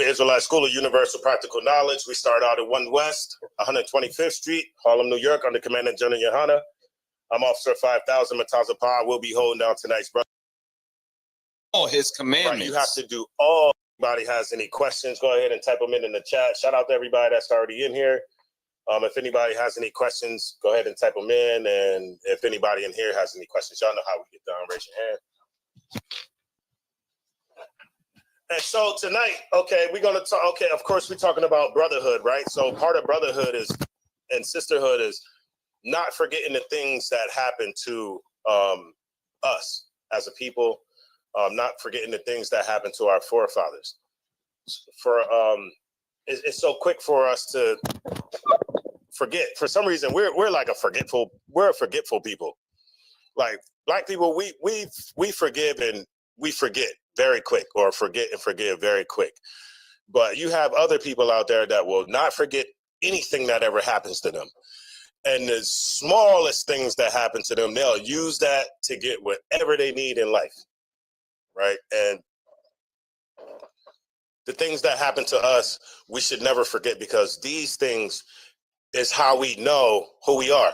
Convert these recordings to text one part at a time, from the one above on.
Israelite School of Universal Practical Knowledge. We start out at 1 West, 125th Street, Harlem, New York, under Commandant General Yohana. I'm Officer 5000 Mataza Pa. We'll be holding down tonight's brother. All his commandments. Right, you have to do all. Anybody has any questions, go ahead and type them in the chat. Shout out to everybody that's already in here. If anybody has any questions, go ahead and type them in. And if anybody in here has any questions, y'all know how we get down. Raise your hand. And so tonight, okay, we're going to talk. Okay, of course, we're talking about brotherhood, right? So part of brotherhood is and sisterhood is not forgetting the things that happen to us as a people, not forgetting the things that happened to our forefathers. It's so quick for us to forget. For some reason, we're like a forgetful people. Like Black people, we forgive and we forget very quick, or forget and forgive very quick. But you have other people out there that will not forget anything that ever happens to them. And the smallest things that happen to them, they'll use that to get whatever they need in life, right? And the things that happen to us, we should never forget, because these things is how we know who we are.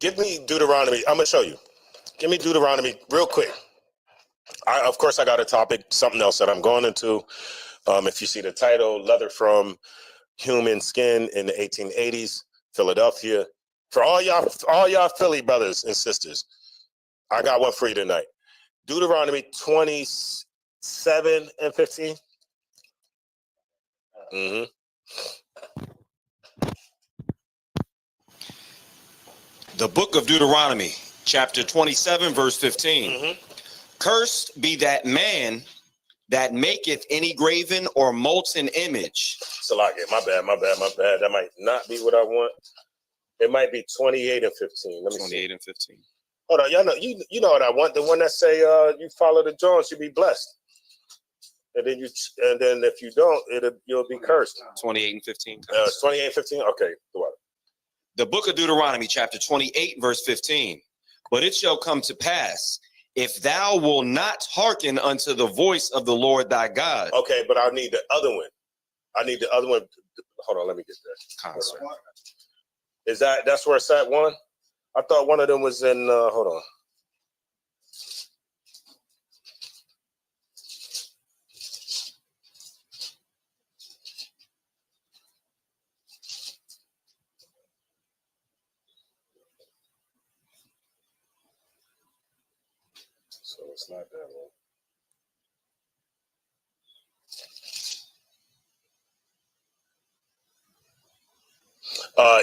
Give me Deuteronomy. I'm going to show you. Give me Deuteronomy real quick. Of course, I got a topic, something else that I'm going into. If you see the title, Leather from Human Skin in the 1880s, Philadelphia. For all y'all Philly brothers and sisters, I got one for you tonight. Deuteronomy 27 and 15. The book of Deuteronomy, chapter 27, verse 15. Cursed be that man that maketh any graven or molten image. Salakia, my bad. That might not be what I want. It might be 28 and 15. Let me 28 see. and 15. Hold on, y'all know you know what I want. The one that say you follow the Jones, you'll be blessed. And then if you don't, you'll be cursed. 28 and 15. 28 and 15. Okay, go on. The book of Deuteronomy, chapter 28, verse 15. But it shall come to pass, if thou wilt not hearken unto the voice of the Lord thy God. Okay, but I need the other one. Hold on, let me get that. Concert. That's where it's at, one? I thought one of them was in, hold on. So it's not that one.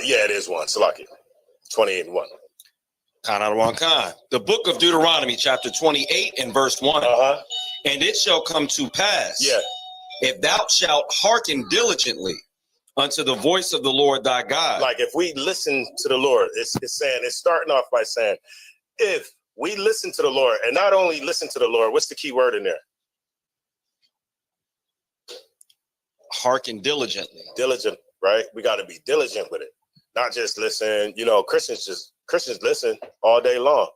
Yeah, it is one. Salaki. 28 and 1. The book of Deuteronomy, chapter 28 and verse 1. And it shall come to pass, if thou shalt hearken diligently unto the voice of the Lord thy God. Like if we listen to the Lord, it's starting off by saying, if we listen to the Lord, and not only listen to the Lord, what's the key word in there? Hearken diligently. Diligent, right? We got to be diligent with it. Not just listen. You know, Christians listen all day long,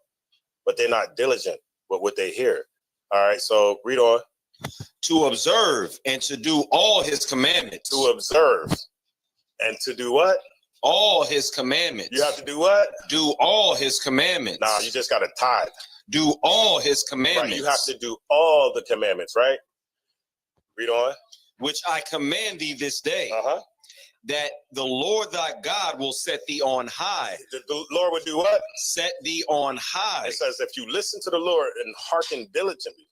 but they're not diligent with what they hear. All right, so read on. To observe and to do all his commandments. To observe and to do what? All his commandments. You have to do what? Do all his commandments. Nah, you just got to tithe. Do all his commandments. Right, you have to do all the commandments, right? Read on. Which I command thee this day, that the Lord thy God will set thee on high. The Lord would do what? Set thee on high. It says, if you listen to the Lord and hearken diligently,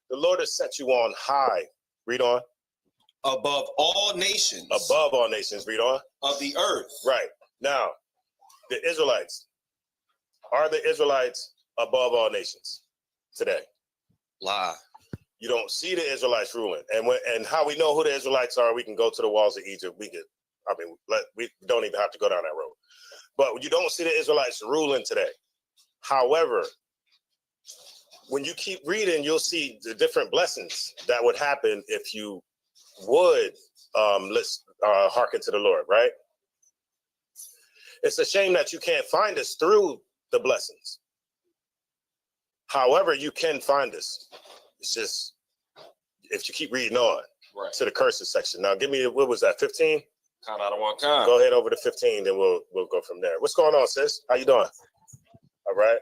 the Lord has set you on high. Read on. Above all nations. Above all nations. Read on. Of the earth. Right. Now, the Israelites. Are the Israelites above all nations today? Lie. You don't see the Israelites ruling. And how we know who the Israelites are, we can go to the walls of Egypt. We don't even have to go down that road. But you don't see the Israelites ruling today. However, when you keep reading, you'll see the different blessings that would happen if you would hearken to the Lord, right? It's a shame that you can't find us through the blessings. However, you can find us. It's just, if you keep reading on Right. to the curses section. Now, give me, what was that, 15? Kind out of one kind. Go ahead over to 15, then we'll go from there. What's going on, sis? How you doing? All right.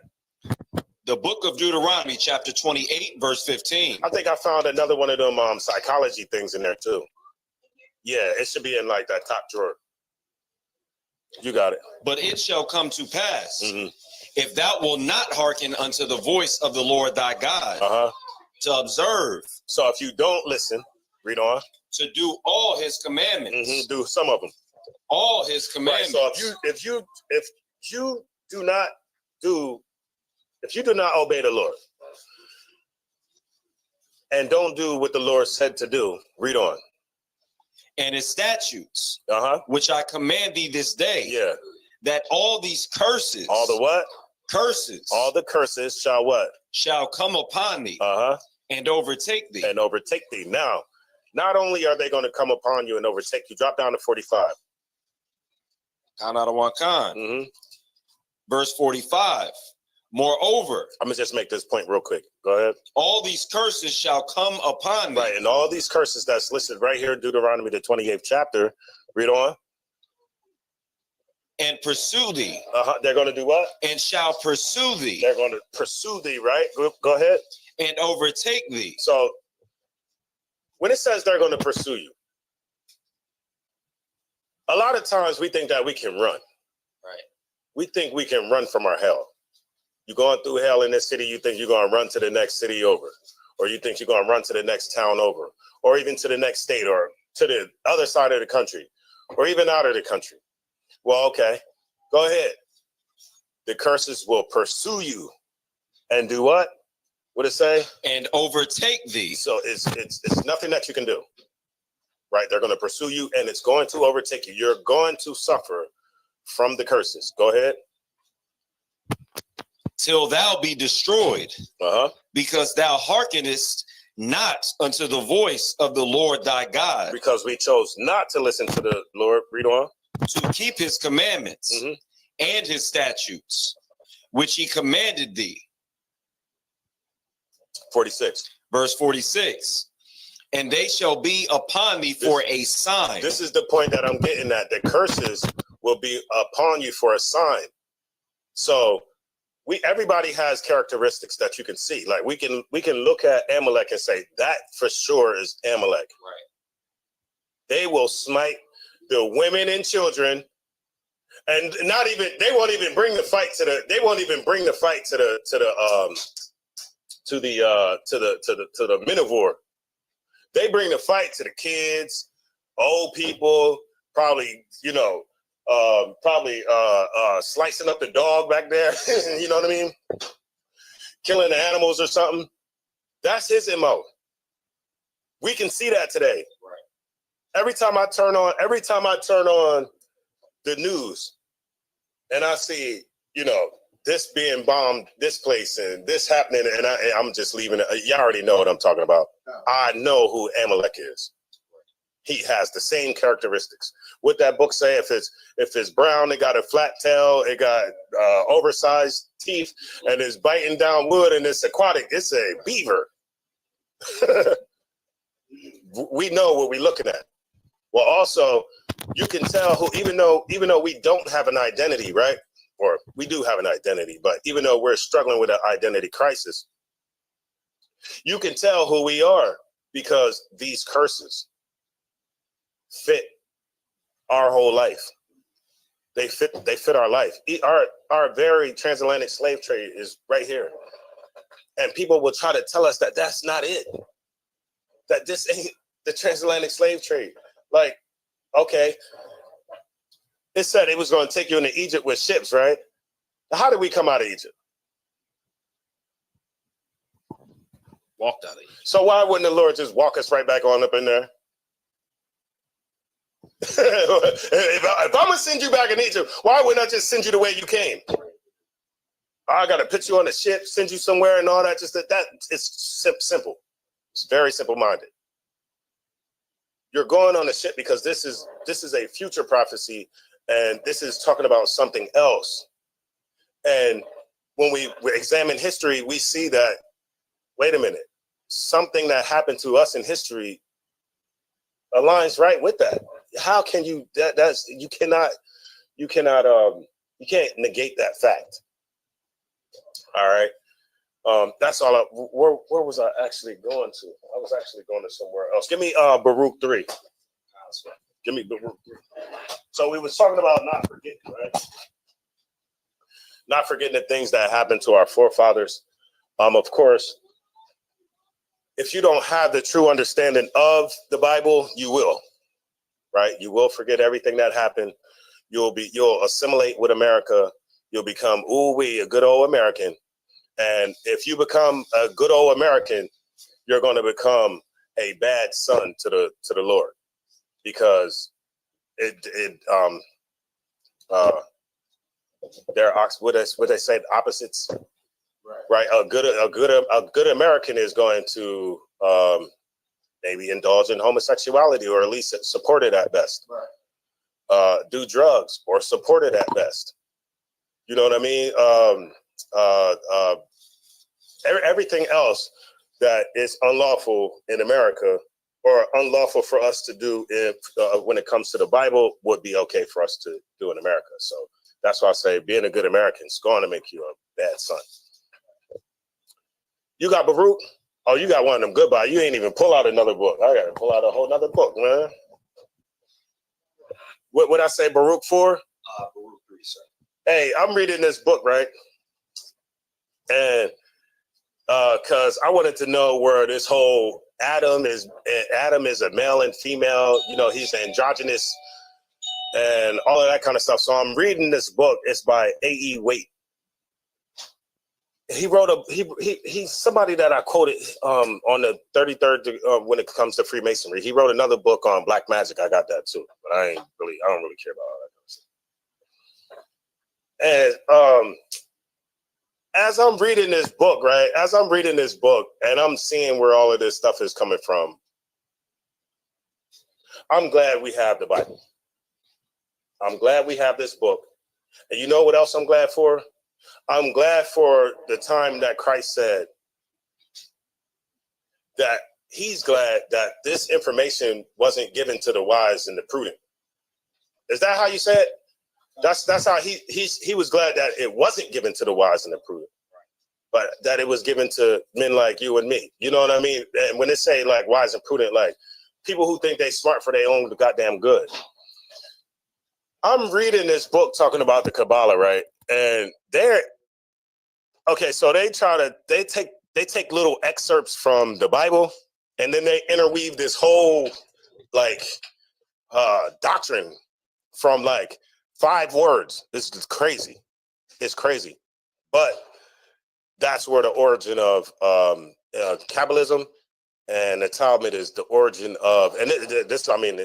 The book of Deuteronomy, chapter 28, verse 15. I think I found another one of them psychology things in there too. Yeah, it should be in like that top drawer. You got it. But it shall come to pass, if thou wilt not hearken unto the voice of the Lord thy God, to observe. So if you don't listen, read on. To do all his commandments. Do some of them. All his commandments. Right, so if you do not obey the Lord and don't do what the Lord said to do, read on. And his statutes, which I command thee this day, that all these curses, all the what? Curses. All the curses shall what? Shall come upon thee, and overtake thee. And overtake thee. Now, not only are they going to come upon you and overtake you, drop down to 45. Count out of one kind. Verse 45. Moreover, I'm gonna just make this point real quick. Go ahead. All these curses shall come upon thee. Right, and all these curses that's listed right here in Deuteronomy, the 28th chapter. Read on. And pursue thee. They're going to do what? And shall pursue thee. They're going to pursue thee, right? Go ahead. And overtake thee. So when it says they're going to pursue you, a lot of times we think that we can run. Right. We think we can run from our hell. You're going through hell in this city, you think you're going to run to the next city over, or you think you're going to run to the next town over, or even to the next state, or to the other side of the country, or even out of the country. Well, okay, go ahead. The curses will pursue you and do what? What it say? And overtake thee. So it's nothing that you can do, right? They're going to pursue you and it's going to overtake you. You're going to suffer from the curses. Go ahead. Till thou be destroyed, because thou hearkenest not unto the voice of the Lord thy God. Because we chose not to listen to the Lord. Read on. To keep his commandments and his statutes, which he commanded thee. 46. Verse 46. And they shall be upon thee for a sign. This is the point that I'm getting at. The curses will be upon you for a sign. So everybody has characteristics that you can see. Like we can look at Amalek and say that for sure is Amalek. Right. They will smite the women and children, and they won't even bring the fight to the men of war. They bring the fight to the kids, old people, probably, slicing up the dog back there, you know what I mean? Killing the animals or something. That's his MO. We can see that today. Right. Every time I turn on the news and I see, this being bombed, this place and this happening, and I'm just leaving it. You already know what I'm talking about. I know who Amalek is. He has the same characteristics. What that book say? If it's brown, it got a flat tail, it got oversized teeth, and it's biting down wood, and it's aquatic. It's a beaver. We know what we're looking at. Well, also, you can tell who, even though we don't have an identity, right? Or we do have an identity, but even though we're struggling with an identity crisis, you can tell who we are because these curses fit our whole life. They fit our life. Our very transatlantic slave trade is right here. And people will try to tell us that that's not it. That this ain't the transatlantic slave trade. Like, okay, it said it was going to take you into Egypt with ships, right? How did we come out of Egypt? Walked out of Egypt. So why wouldn't the Lord just walk us right back on up in there? if I'm going to send you back in Egypt, why wouldn't I just send you the way you came? I got to put you on a ship, send you somewhere and all that. Just that it's simple. It's very simple-minded. You're going on a ship because this is a future prophecy, and this is talking about something else. And when we examine history, we see that, wait a minute, something that happened to us in history aligns right with that. How can you, you can't negate that fact. All right. That's all. Where was I actually going to? I was actually going to somewhere else. Give me Baruch 3. Give me Baruch 3. So we was talking about not forgetting, right? Not forgetting the things that happened to our forefathers. Of course, if you don't have the true understanding of the Bible, you will, right? You will forget everything that happened. You'll assimilate with America. You'll become, a good old American. And if you become a good old American, you're going to become a bad son to the Lord, because they're what they say, opposites, right? A good American is going to maybe indulge in homosexuality, or at least support it at best. Right. Do drugs, or support it at best. You know what I mean? Everything else that is unlawful in America, or unlawful for us to do when it comes to the Bible, would be okay for us to do in America. So that's why I say being a good American is going to make you a bad son. You got Baruch? Oh, you got one of them goodbye. You ain't even pull out another book. I got to pull out a whole nother book, man. What would I say Baruch for? Baruch 3, sir. Hey, I'm reading this book, right? And because I wanted to know where this whole Adam is a male and female, he's androgynous and all of that kind of stuff. So I'm reading this book. It's by A.E. Waite. He wrote he's somebody that I quoted on the 33rd when it comes to Freemasonry. He wrote another book on black magic. I got that too, but I don't really care about all that kind of stuff. And as I'm reading this book, right? As I'm reading this book and I'm seeing where all of this stuff is coming from, I'm glad we have the Bible. I'm glad we have this book. And you know what else I'm glad for? I'm glad for the time that Christ said that he's glad that this information wasn't given to the wise and the prudent. Is that how you said it? That's how he was glad that it wasn't given to the wise and the prudent, but that it was given to men like you and me. You know what I mean? And when they say like wise and prudent, like people who think they smart for their own goddamn good. I'm reading this book talking about the Kabbalah, right? And so they take little excerpts from the Bible, and then they interweave this whole doctrine from 5 words. This is crazy. It's crazy. But that's where the origin of Kabbalism and the Talmud is the origin of, and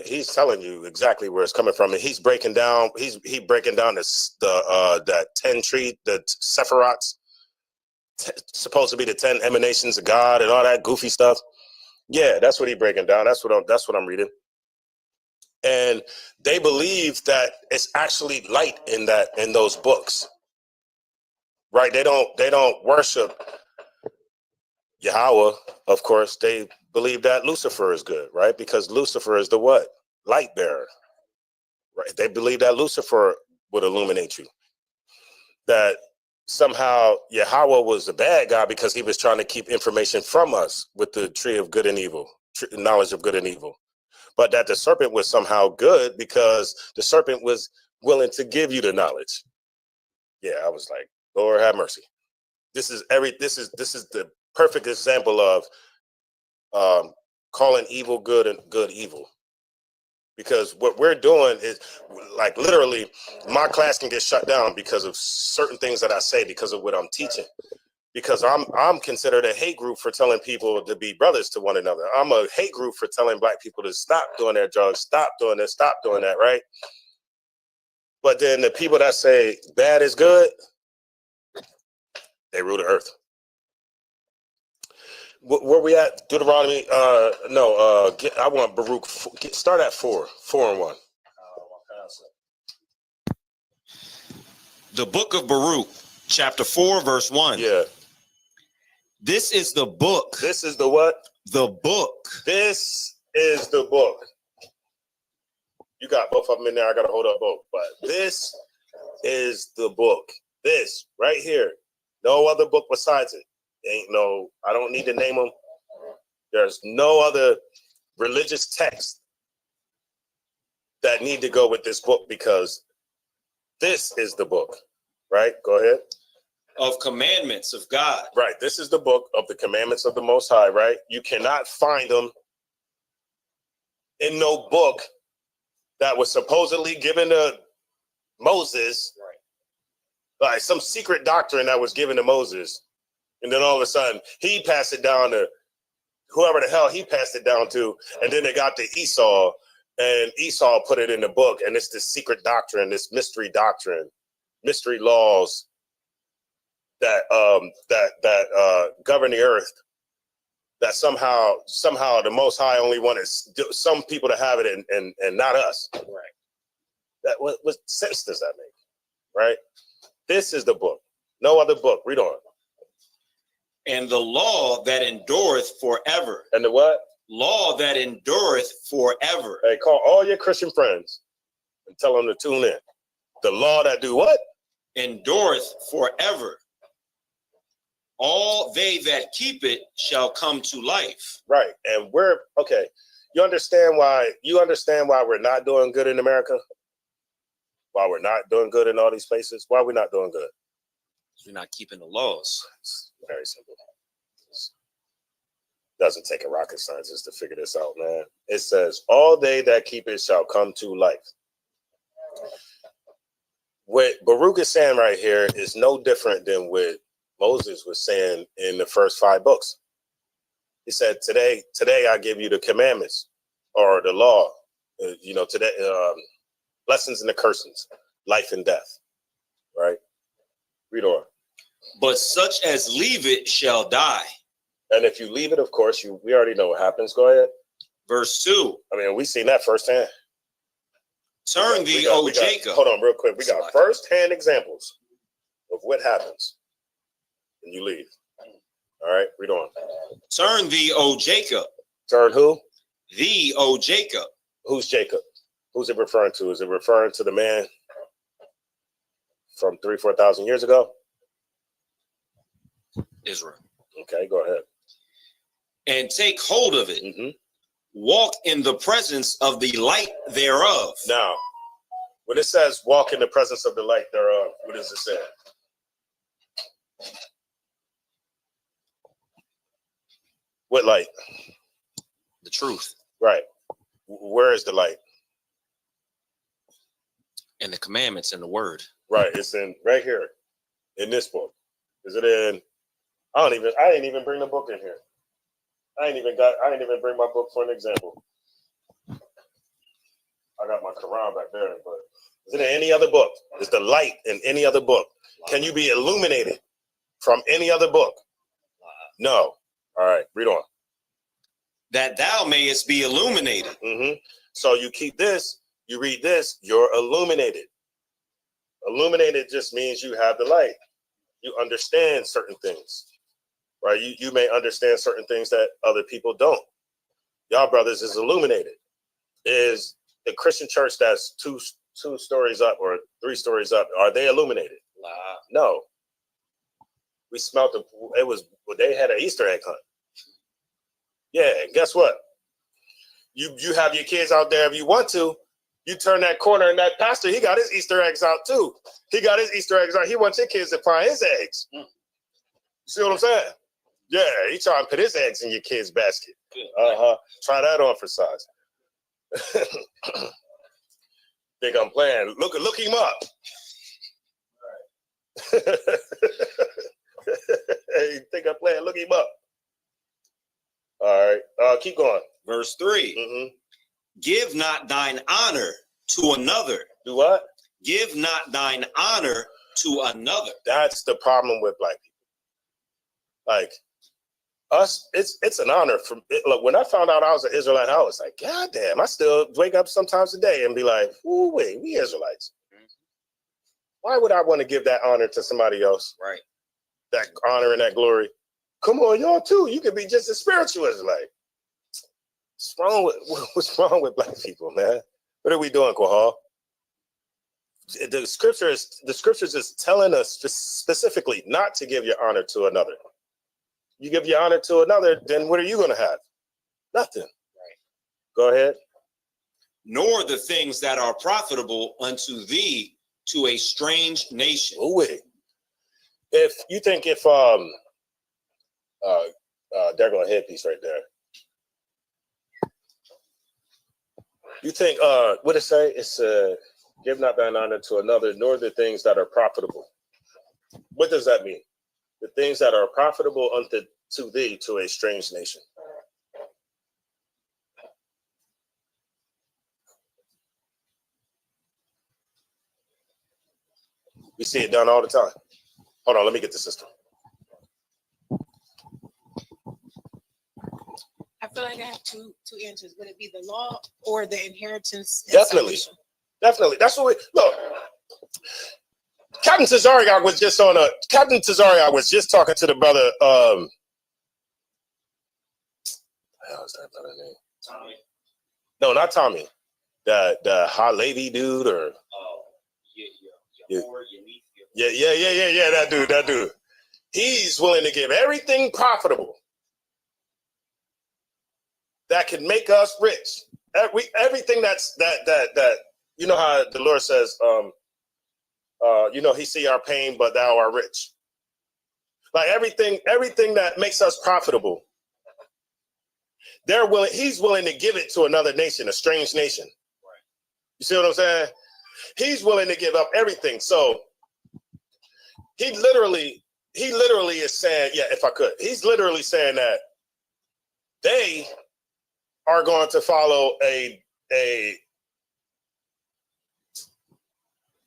he's telling you exactly where it's coming from, and he's breaking down that 10 tree, the Sephirots, supposed to be the 10 emanations of God and all that goofy stuff. Yeah, that's what he's breaking down. That's what I'm reading. And they believe that it's actually light in those books, right? They don't worship Yahweh. Of course, they believe that Lucifer is good, right? Because Lucifer is the what? Light bearer, right? They believe that Lucifer would illuminate you. That somehow Yahweh was the bad guy because he was trying to keep information from us with the tree of good and evil, knowledge of good and evil. But that the serpent was somehow good because the serpent was willing to give you the knowledge. Yeah, I was like, Lord have mercy. This is the perfect example of calling evil good and good evil. Because what we're doing is literally my class can get shut down because of certain things that I say, because of what I'm teaching. Because I'm considered a hate group for telling people to be brothers to one another. I'm a hate group for telling black people to stop doing their drugs, stop doing this, stop doing that, right? But then the people that say bad is good, they rule the earth. Where we at? Deuteronomy? I want Baruch. Start at 4 and 1. The book of Baruch, chapter 4, verse 1. Yeah. This is the book. This is the what? The book. This is the book. You got both of them in there. I got to hold up both. But this is the book. This right here. No other book besides it. Ain't no, I don't need to name them. There's no other religious text that need to go with this book because this is the book. Right? Go ahead. Of commandments of God. Right. This is the book of the commandments of the Most High, right? You cannot find them in no book that was supposedly given to Moses. Right. Like some secret doctrine that was given to Moses. And then all of a sudden he passed it down to whoever the hell he passed it down to. And then it got to Esau and Esau put it in the book. And it's this secret doctrine, this mystery doctrine, mystery laws that govern the earth, that somehow the Most High only wanted some people to have it and not us. Right. That what sense does that make? Right. This is the book. No other book. Read on. And the law that endureth forever. And the what? Law that endureth forever. Hey, call all your Christian friends and tell them to tune in. The law that do what? Endureth forever. All they that keep it shall come to life. Right. And we're okay. You understand why we're not doing good in America? Why we're not doing good in all these places? Why are we not doing good? We're not keeping the laws. It's very simple. It doesn't take a rocket scientist to figure this out, man. It says, all they that keep it shall come to life. What Baruch is saying right here is no different than what Moses was saying in the first 5 books. He said, today I give you the commandments or the law, today, blessings and the cursings, life and death, right? Read on. But such as leave it shall die. And if you leave it, of course, we already know what happens. Go ahead. Verse 2. I mean, we've seen that firsthand. Turn thee, O Jacob. Hold on real quick. We got firsthand examples of what happens when you leave. All right, read on. Turn thee, O Jacob. Turn who? Thee, O Jacob. Who's Jacob? Who's it referring to? Is it referring to the man from 3,000-4,000 years ago? Israel. Okay, go ahead. And take hold of it. Mm-hmm. Walk in the presence of the light thereof. Now, when it says walk in the presence of the light thereof, what does it say? What light? The truth. Right. Where is the light? In the commandments and the word. Right. It's in right here in this book. Is it in? I didn't even bring the book in here. I didn't even bring my book for an example. I got my Quran back there, but is it in any other book? Is the light in any other book? Can you be illuminated from any other book? No. All right, read on. That thou mayest be illuminated. Mm-hmm. So you keep this, you read this, you're illuminated. Illuminated just means you have the light. You understand certain things, right? You may understand certain things that other people don't. Y'all brothers is illuminated. Is the Christian church that's two stories up or 3 stories up, are they illuminated? No. We smelt they had an Easter egg hunt. Yeah, and guess what? You have your kids out there if you want to. You turn that corner and that pastor, he got his Easter eggs out too. He got his Easter eggs out. He wants your kids to find his eggs. You see what I'm saying? Yeah, he trying to put his eggs in your kid's basket. Try that on for size. Think I'm playing. Look him up. Hey, think I'm playing? Look him up. All right, keep going. Verse 3. Mm-hmm. Give not thine honor to another. Do what? Give not thine honor to another. That's the problem with black people. Like us, it's an honor. Look, when I found out I was an Israelite, I was like, God damn, I still wake up sometimes a day and be like, ooh, wait, we Israelites. Why would I want to give that honor to somebody else? Right. That honor and that glory. come on, y'all too. You can be just as spiritual as like. What's wrong with black people, man? What are we doing, Quahal? The scriptures is telling us specifically not to give your honor to another. You give your honor to another, then what are you going to have? Nothing. Right. Go ahead. Nor the things that are profitable unto thee to a strange nation. Oh wait. There go a headpiece right there. You think what it say? It's give not thine honor to another, nor the things that are profitable. What does that mean? The things that are profitable unto thee to a strange nation. We see it done all the time. Hold on, let me get the system. I feel like I have two answers. Would it be the law or the inheritance? Definitely. That's what we look. Captain Tazariak was just talking to the brother. How's that brother name? Tommy. No, not Tommy. The Halevi dude or that dude. He's willing to give everything profitable that can make us rich. Everything that's that you know how the Lord says, he see our pain, but thou art rich. Like everything that makes us profitable, he's willing to give it to another nation, a strange nation. You see what I'm saying? He's willing to give up everything. So he literally is saying, if I could, he's literally saying that they are going to follow a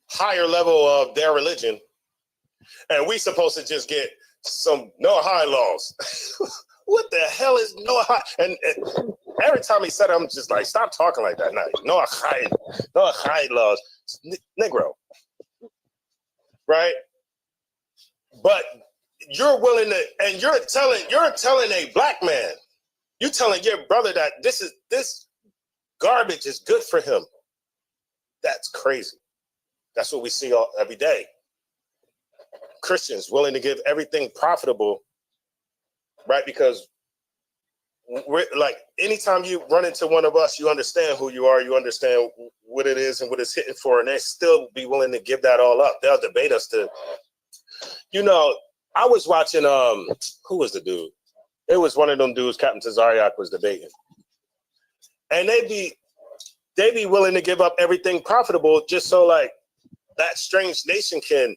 higher level of their religion, and we supposed to just get some no high laws. What the hell is no high? And every time he said it, I'm just like, stop talking like that. No high laws, Negro, right? But you're willing to, and you're telling a black man, you're telling your brother that this garbage is good for him. That's crazy. That's what we see every day. Christians willing to give everything profitable, right? Because we're like, anytime you run into one of us, you understand who you are, you understand what it is and what it's hitting for, and they still be willing to give that all up. They'll debate us to, I was watching, who was the dude? It was one of them dudes Captain Tazariak was debating. And they be willing to give up everything profitable just so like that strange nation can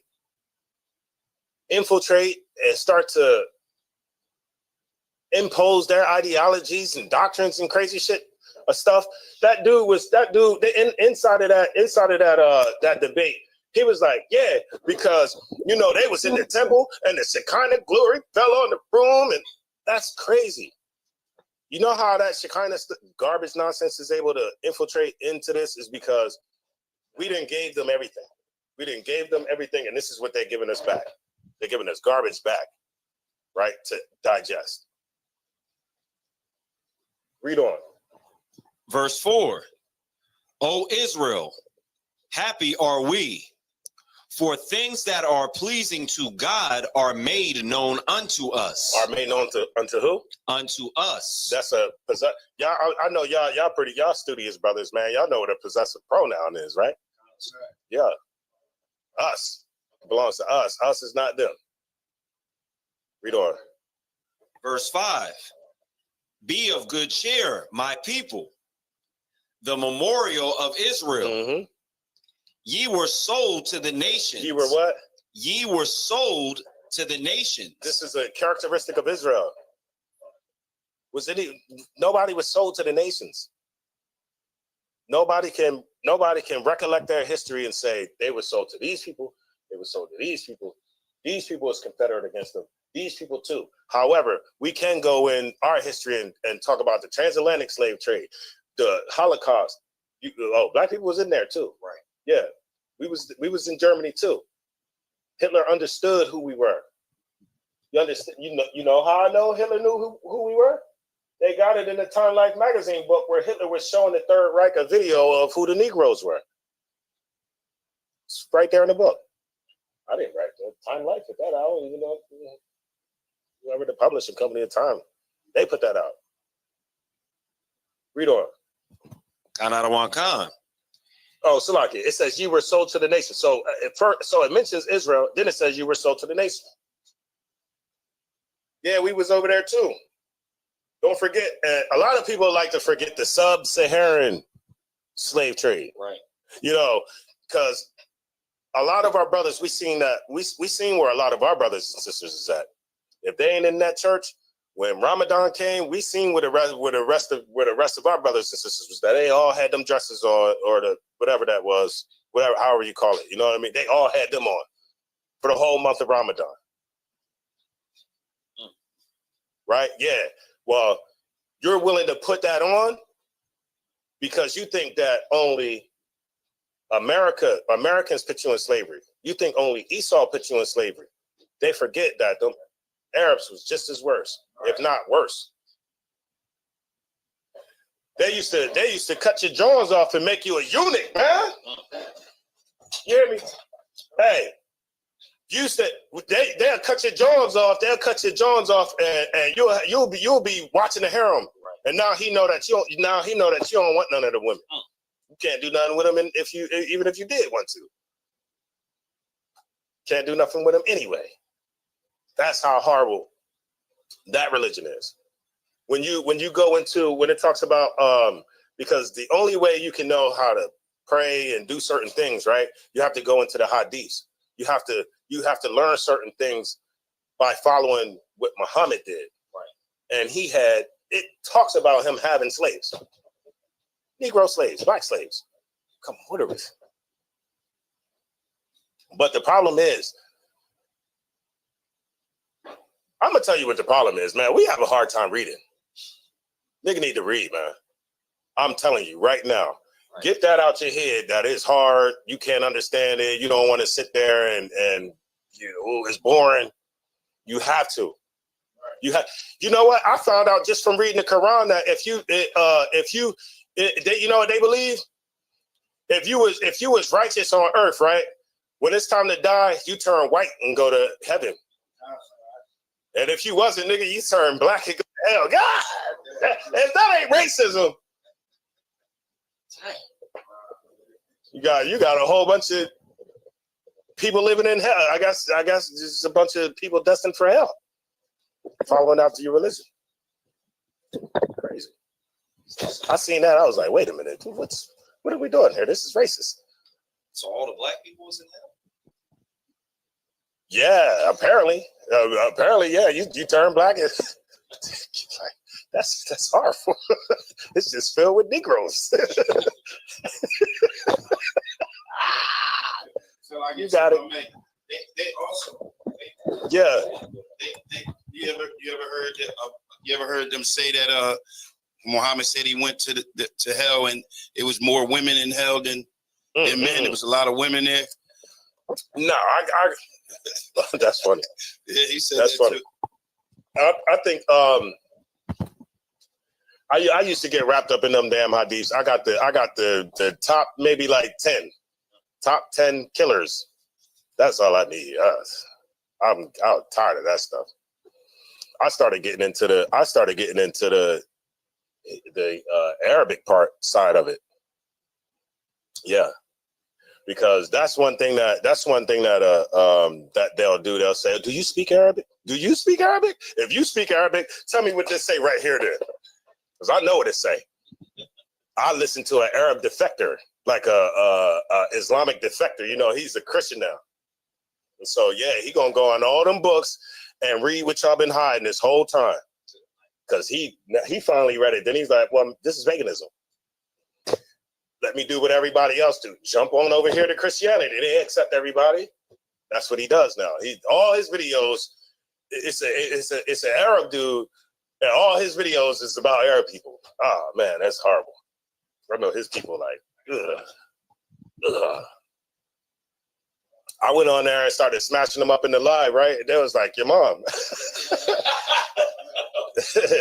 infiltrate and start to impose their ideologies and doctrines and crazy shit stuff. That dude inside of that debate, he was like, yeah, because they was in the temple and the Shekinah glory fell on the room, and that's crazy. You know how that Shekinah garbage nonsense is able to infiltrate into this is because we didn't gave them everything. We didn't gave them everything, and this is what they're giving us back. They're giving us garbage back, right, to digest. Read on. Verse 4. O Israel, happy are we, for things that are pleasing to God are made known unto us. Are made known unto who? Unto us. That's a y'all. I know y'all studious brothers, man. Y'all know what a possessive pronoun is, right? That's right. Yeah. Us. It belongs to us. Us is not them. Read on. Verse 5. Be of good cheer, my people, the memorial of Israel. Mm-hmm. Ye were sold to the nations. Ye were what? Ye were sold to the nations. This is a characteristic of Israel. Nobody was sold to the nations. Nobody can recollect their history and say they were sold to these people, they were sold to these people. These people is confederate against them. These people too. However, we can go in our history and talk about the transatlantic slave trade, the Holocaust. Black people was in there too. Right. Yeah. We was in Germany too. Hitler understood who we were. You understand? You know how I know Hitler knew who we were? They got it in the Time Life magazine book where Hitler was showing the Third Reich a video of who the Negroes were. It's right there in the book. I didn't write that. Time Life put that out. You know, whoever the publishing company at the time, they put that out. Read on. Khan Khan. Oh, Salaki. It says you were sold to the nation. So so it mentions Israel. Then it says you were sold to the nation. Yeah, we was over there too. Don't forget. A lot of people like to forget the sub-Saharan slave trade. Right. You know, because a lot of our brothers, we seen where a lot of our brothers and sisters is at. If they ain't in that church, when Ramadan came, we seen where the rest of our brothers and sisters was. That they all had them dresses on, or the whatever that was, whatever, however you call it. You know what I mean? They all had them on for the whole month of Ramadan. Right? Yeah. Well, you're willing to put that on because you think that only Americans put you in slavery. You think only Esau put you in slavery. They forget that the Arabs was just as worse, if not worse. They used to cut your jaws off and make you a eunuch, man. You hear me? Hey, they'll cut your jaws off. They'll cut your jaws off, and you'll be watching the harem. And now he know that you don't want none of the women. You can't do nothing with them, even if you did want to. Can't do nothing with them anyway. That's how horrible that religion is. When it talks about because the only way you can know how to pray and do certain things, right? You have to go into the hadiths. You have to learn certain things by following what Muhammad did. Right. And it talks about him having slaves. Negro slaves, black slaves. Come on, what are we? But the problem is, I'm gonna tell you what the problem is, man. We have a hard time reading. Nigga need to read, man. I'm telling you right now. Right. Get that out your head. That is hard. You can't understand it. You don't want to sit there and it's boring. You have to. You know what? I found out just from reading the Quran that you know what they believe? If you was righteous on earth, right? When it's time to die, you turn white and go to heaven. And if you wasn't, nigga, you turn black and go to hell. God, that ain't racism. You got a whole bunch of people living in hell. I guess just a bunch of people destined for hell, following after your religion. Crazy. I seen that. I was like, wait a minute, what are we doing here? This is racist. So all the black people was in hell? Yeah, apparently, yeah. You turn black, and that's horrible. It's just filled with Negroes. So I guess you got it. They also. Yeah. You ever heard them say that Muhammad said he went to hell and it was more women in hell than men. There was a lot of women there. No, I that's funny. Yeah, he said that's that funny. Too. I think I used to get wrapped up in them damn hadiths. I got the top maybe like 10 killers. That's all I need. I'm tired of that stuff. I started getting into the Arabic side of it. Yeah. Because that's one thing that they'll do. They'll say, "Do you speak Arabic? Do you speak Arabic? If you speak Arabic, tell me what this say right here, then, because I know what it say." I listen to an Arab defector, like a Islamic defector. You know, he's a Christian now, and so yeah, he gonna go on all them books and read what y'all been hiding this whole time, because he finally read it. Then he's like, "Well, this is paganism. Let me do what everybody else do. Jump on over here to Christianity. They accept everybody." That's what he does now. All his videos, it's an Arab dude, and all his videos is about Arab people. Oh man, that's horrible. I know his people like, ugh. I went on there and started smashing them up in the live, right? And they was like, your mom.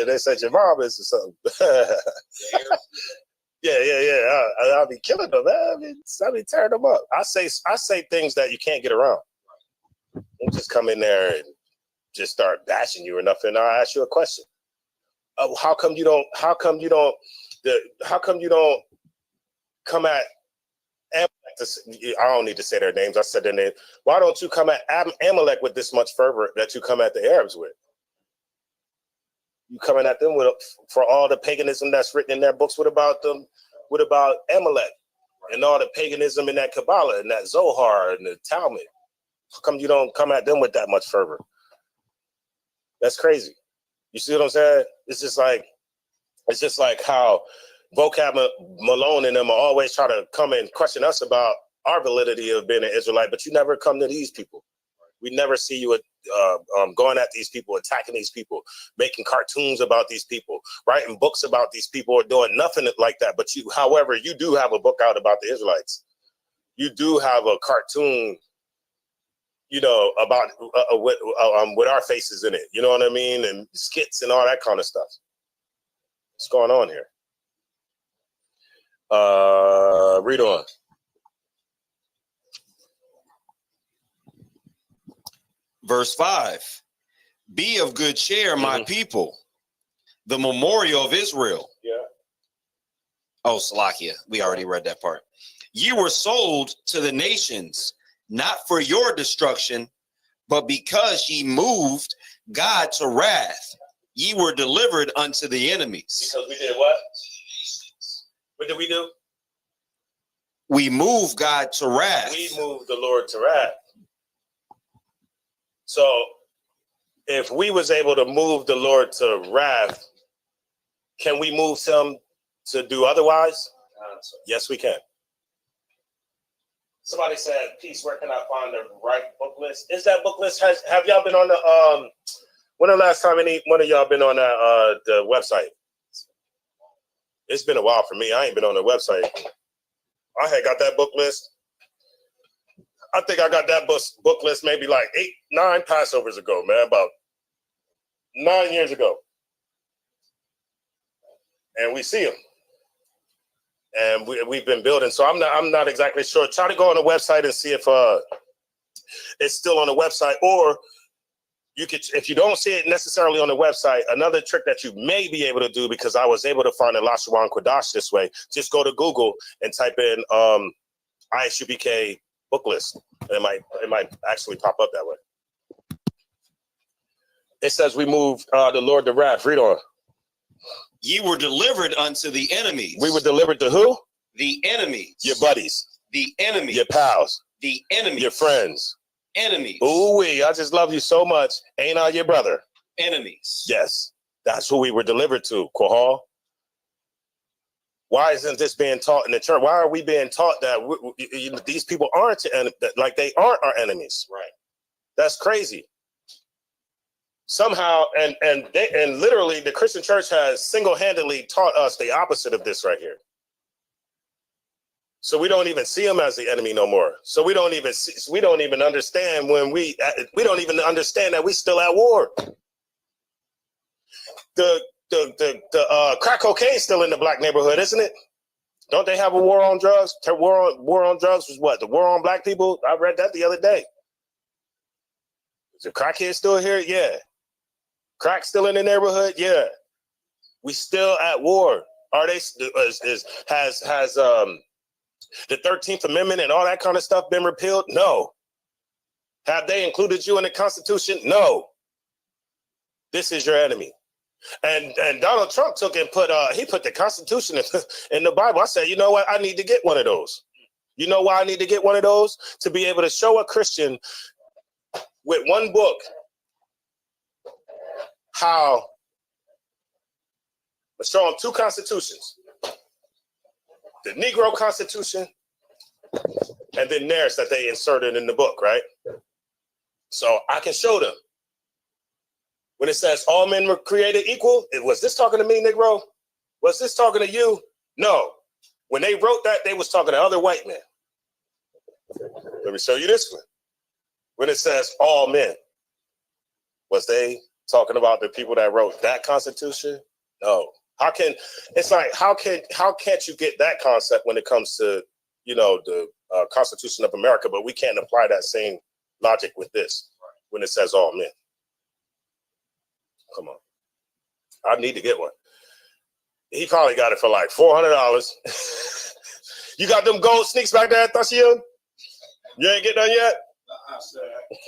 They said your mom is or something. Yeah. I'll be killing them, man. I be tearing them up. I say things that you can't get around. You just come in there and just start bashing you or nothing. I'll ask you a question. How come you don't come at Amalek? I don't need to say their names. I said their name. Why don't you come at Amalek with this much fervor that you come at the Arabs with? You coming at them for all the paganism that's written in their books. What about them? What about Amalek and all the paganism in that Kabbalah and that Zohar and the Talmud? How come you don't come at them with that much fervor? That's crazy. You see what I'm saying? It's just like how Vocab Malone and them are always try to come and question us about our validity of being an Israelite, but you never come to these people. We never see you going at these people, attacking these people, making cartoons about these people, writing books about these people, or doing nothing like that. But however, you do have a book out about the Israelites. You do have a cartoon, about with our faces in it. You know what I mean? And skits and all that kind of stuff. What's going on here? Read on. Verse 5, be of good cheer, my people, the memorial of Israel. Yeah. Oh, Salakia, we already read that part. You were sold to the nations, not for your destruction, but because ye moved God to wrath. Ye were delivered unto the enemies. Because we did what? What did we do? We moved God to wrath. We moved the Lord to wrath. So if we was able to move the Lord to wrath, can we move him to do otherwise? Yes, we can. Somebody said, Peace, where can I find the right book list? Is that book list, have y'all been on the, when the last time any one of y'all been on that, the website? It's been a while for me. I ain't been on the website. I had got that book list. I think I got that book list maybe like 8-9 Passovers ago, man, about 9 years ago. And we see them. And we've been building. So I'm not exactly sure. Try to go on the website and see if it's still on the website, or you could, if you don't see it necessarily on the website, another trick that you may be able to do, because I was able to find Elashawan Kodash this way, just go to Google and type in ISUBK book list. It might actually pop up that way. It says we moved the Lord to wrath. Read on. Ye were delivered unto the enemies. We were delivered to who? The enemies. Your buddies. The enemies. Your pals. The enemies. Your friends. Enemies. Ooh-wee, I just love you so much. Ain't I your brother? Enemies. Yes, that's who we were delivered to, Quahal. Why isn't this being taught in the church? Why are we being taught that these people aren't, like they aren't our enemies? Right. That's crazy. Somehow, and literally the Christian church has single-handedly taught us the opposite of this right here. So we don't even see them as the enemy no more. So we don't even understand when we don't even understand that we still at war. The crack cocaine still in the black neighborhood, isn't it? Don't they have a war on drugs? War on drugs was what? The war on black people? I read that the other day. Is the crackhead still here? Yeah. Crack still in the neighborhood? Yeah. We still at war. Are they? Has the 13th Amendment and all that kind of stuff been repealed? No. Have they included you in the Constitution? No. This is your enemy. And Donald Trump took and put the Constitution in the Bible. I said, you know what? I need to get one of those. You know why I need to get one of those? To be able to show a Christian with one book how, let's show them two constitutions. The Negro Constitution and then theirs that they inserted in the book, right? So I can show them. When it says all men were created equal, was this talking to me, Negro? Was this talking to you? No. When they wrote that, they was talking to other white men. Let me show you this one. when it says all men, was they talking about the people that wrote that Constitution? No. How can't you get that concept when it comes to, the Constitution of America, but we can't apply that same logic with this when it says all men? Come on. I need to get one. He probably got it for like $400. You got them gold sneaks back there, Thashio? You ain't get done yet?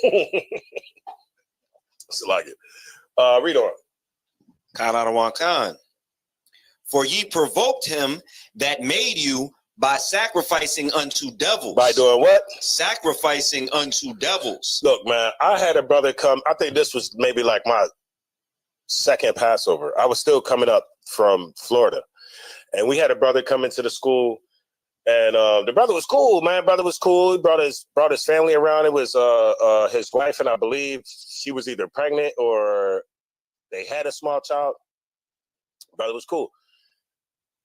It's like it. Read on. Khan. For ye provoked him that made you by sacrificing unto devils. By doing what? Sacrificing unto devils. Look, man, I had a brother come. I think this was maybe like my second Passover. I was still coming up from Florida. And we had a brother come into the school. And the brother was cool, man. Brother was cool. He brought his family around. It was his wife, and I believe she was either pregnant or they had a small child. Brother was cool.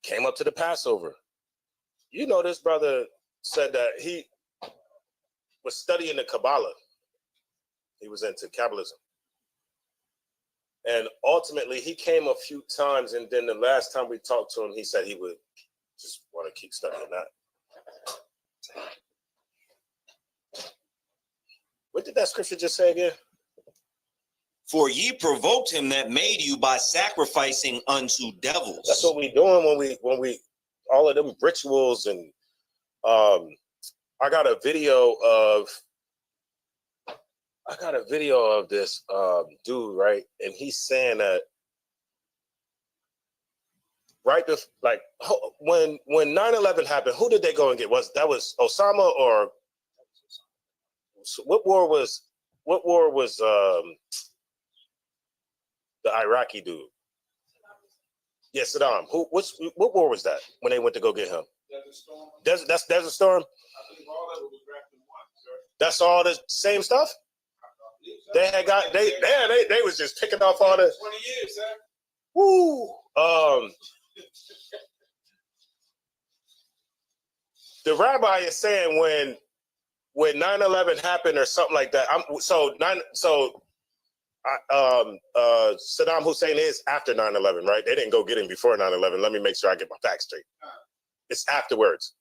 Came up to the Passover. This brother said that he was studying the Kabbalah. He was into Kabbalism. And ultimately, he came a few times, and then the last time we talked to him, he said he would just want to keep studying that. What did that scripture just say again? For ye provoked him that made you by sacrificing unto devils. That's what we doing when we all of them rituals. And I got a video of this dude, right? And he's saying that when 9/11 happened, who did they go and get? That was Osama, or what war was the Iraqi dude? Yeah, Saddam. What war was that when they went to go get him? Desert Storm. I think all of it was wrapped in one, sir. That's all the same stuff. They had got they was just picking off all the 20 years, sir. Woo. The rabbi is saying when 9/11 happened or something like that. Saddam Hussein is after 9/11, right? They didn't go get him before 9/11. Let me make sure I get my facts straight. It's afterwards.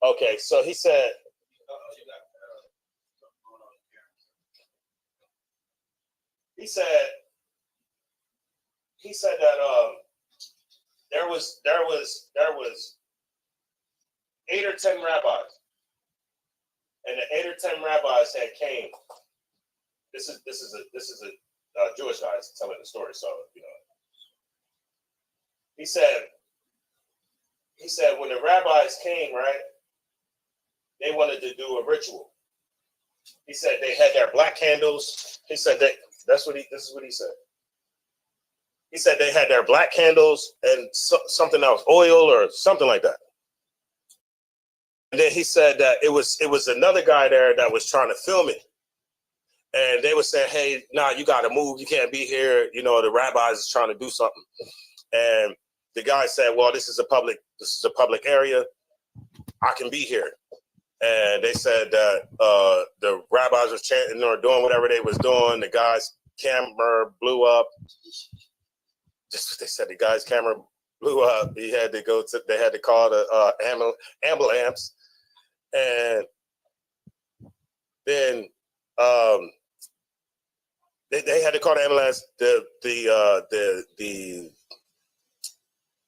Okay, so he said. He said that there was 8 or 10 rabbis, and the 8 or 10 rabbis had came. This is a Jewish guy telling the story, so He said when the rabbis came, right, they wanted to do a ritual. He said they had their black candles. He said this is what he said. He said they had their black candles and something else, oil or something like that. And then he said that it was another guy there that was trying to film it. And they were saying, hey, nah, you got to move. You can't be here. The rabbis is trying to do something. And the guy said, well, this is a public area. I can be here. And they said that the rabbis was chanting or doing whatever they was doing. The guy's camera blew up. Just what they said. The guy's camera blew up. They had to call the ambulance. And then they had to call the ambulance.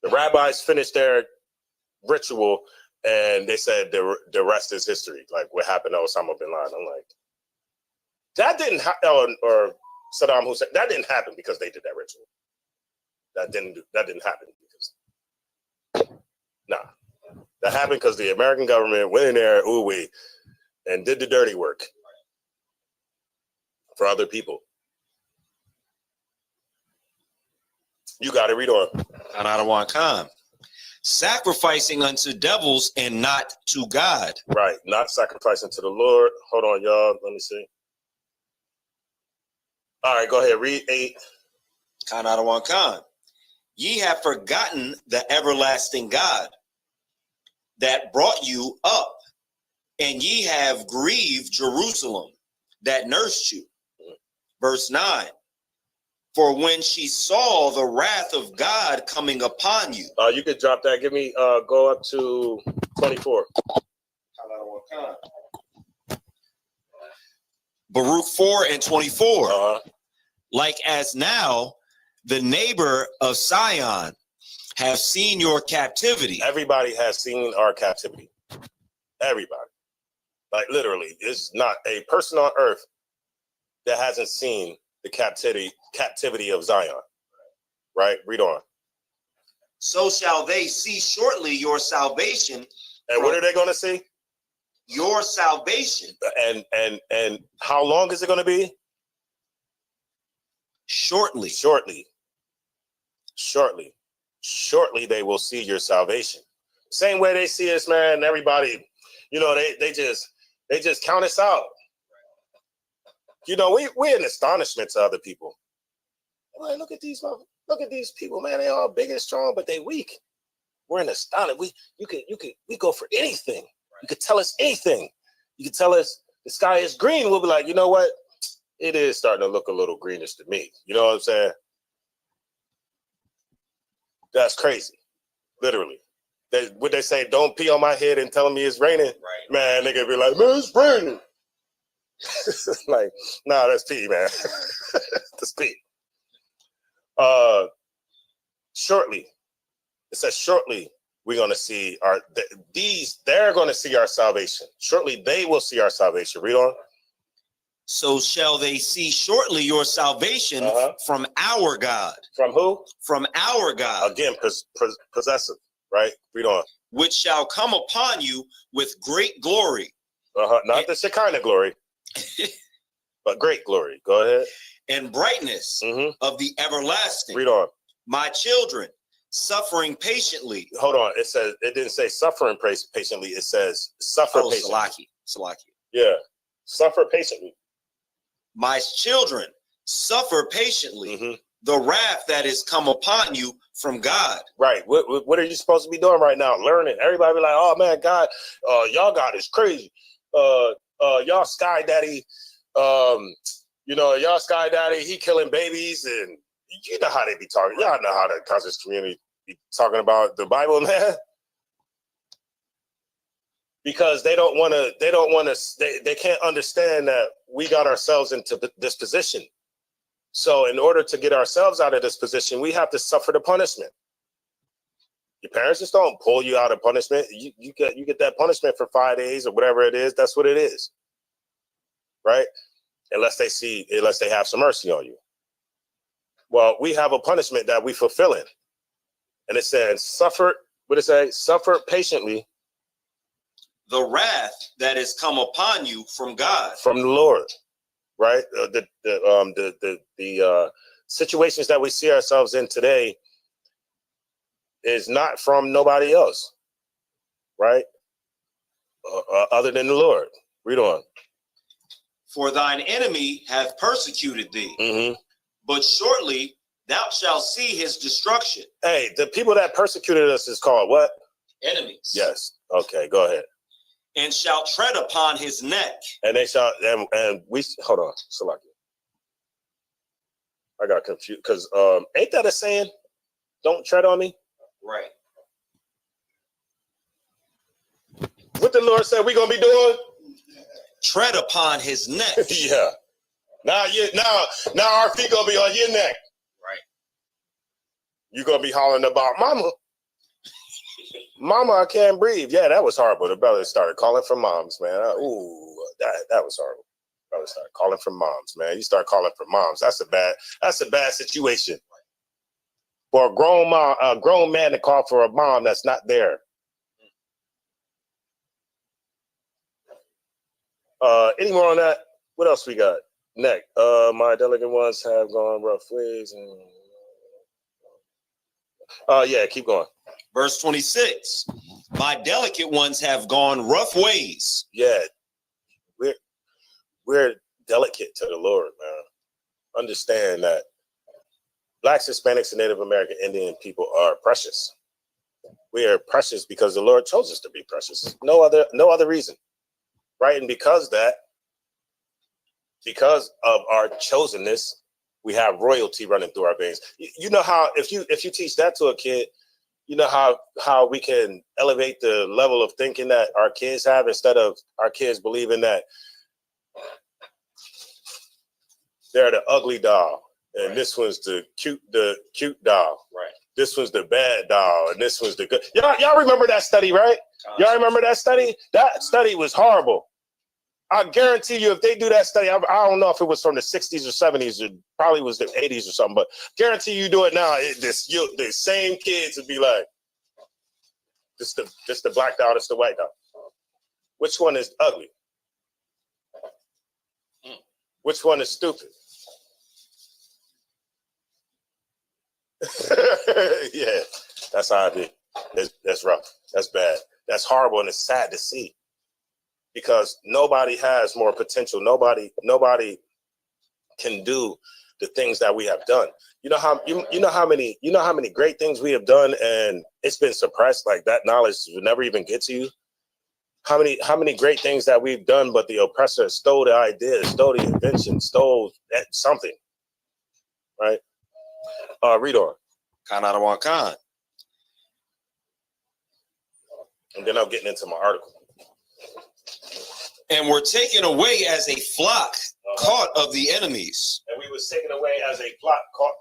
The rabbis finished their ritual, and they said the rest is history. Like what happened to Osama bin Laden. I'm like, that didn't happen, or Saddam Hussein. That didn't happen because they did that ritual. That didn't happen because that happened because the American government went in there, and did the dirty work for other people. You got to read on. Khan. Sacrificing unto devils and not to God. Right, not sacrificing to the Lord. Hold on, y'all. Let me see. All right, go ahead. Read 8. Khan. Ye have forgotten the everlasting God that brought you up, and ye have grieved Jerusalem, that nursed you. Verse 9. For when she saw the wrath of God coming upon you. You could drop that. Give me go up to 24. Baruch 4 and 24. Like as now, the neighbor of Sion have seen your captivity. Everybody has seen our captivity. Everybody. Like literally, there's not a person on earth that hasn't seen the captivity of Zion. Right? Read on. So shall they see shortly your salvation. And what are they going to see? Your salvation. And how long is it going to be? Shortly. Shortly they will see your salvation. Same way they see us, man. Everybody, you know, they just count us out. You know, we're an astonishment to other people. Like, look at these people, man. They all big and strong, but they weak. We're an astonishment. We go for anything. You could tell us anything. You could tell us the sky is green. We'll be like, you know what? It is starting to look a little greenish to me. You know what I'm saying? That's crazy. Literally. Would they say, don't pee on my head and telling me it's raining? Right. Man, they could be like, man, it's raining. Like, nah, that's pee, man. That's pee. Shortly. It says shortly we're going to see they're going to see our salvation. Shortly they will see our salvation. Read on. So shall they see shortly your salvation from our God. From who? From our God. Again, possessive, right? Read on. Which shall come upon you with great glory. Not the Shekinah glory, but great glory. Go ahead. And brightness of the everlasting. Read on. My children, suffering patiently. Hold on. It didn't say suffering patiently. It says suffer patiently. Salaki. Yeah. Suffer patiently. My children, suffer patiently the wrath that is come upon you from God. Right. What are you supposed to be doing right now? Learning. Everybody be like, oh man, God, y'all God is crazy. Y'all sky daddy, y'all sky daddy, he killing babies, and you know how they be talking. Y'all know how the conscious community be talking about the Bible, man. Because they can't understand that we got ourselves into this position. So in order to get ourselves out of this position, we have to suffer the punishment. Your parents just don't pull you out of punishment. You get that punishment for 5 days or whatever it is. That's what it is. Right? Unless they have some mercy on you. Well, we have a punishment that we fulfilling. And it says, suffer patiently. The wrath that has come upon you from God. From the Lord. Right? The situations that we see ourselves in today is not from nobody else. Right? Other than the Lord. Read on. For thine enemy hath persecuted thee, but shortly thou shalt see his destruction. Hey, the people that persecuted us is called what? Enemies. Yes. Okay, go ahead. And shall tread upon his neck. And they shall, and we, hold on, Salaki. I got confused, because ain't that a saying? Don't tread on me? Right. What the Lord said we gonna be doing? Tread upon his neck. Yeah. Now our feet gonna be on your neck. Right. You gonna be hollering about mama. Mama, I can't breathe. Yeah, that was horrible. The brother started calling for moms, man. That was horrible. Brother started calling for moms, man. You start calling for moms. That's a bad situation. For a grown man to call for a mom that's not there. Any more on that? What else we got? Next, my delicate ones have gone rough ways. Yeah, keep going. Verse 26. My delicate ones have gone rough ways. Yeah, we're delicate to the Lord, man. Understand that Blacks, Hispanics, and Native American Indian people are precious. We are precious because the Lord chose us to be precious. No other reason. Right? And because that, because of our chosenness, we have royalty running through our veins. You know how if you teach that to a kid, you know how we can elevate the level of thinking that our kids have instead of our kids believing that they're the ugly doll and this one's the cute doll. Right. This was the bad doll and this was the good. Y'all remember that study, right? Y'all remember that study? That study was horrible. I guarantee you, if they do that study, I don't know if it was from the 60s or 70s, or probably was the 80s or something, but guarantee you do it now, the same kids would be like, this the black doll, this the white doll. Which one is ugly? Which one is stupid? Yeah, that's how I be. That's rough. That's bad. That's horrible, and it's sad to see. Because nobody has more potential. Nobody can do the things that we have done. You know how many great things we have done, and it's been suppressed. Like that knowledge will never even get to you. How many great things that we've done, but the oppressor stole the idea, stole the invention, stole something. Right? Read on. Khan out of one Khan. And then I'm getting into my article. And were taken away as a flock caught of the enemies. And we was taken away as a flock caught.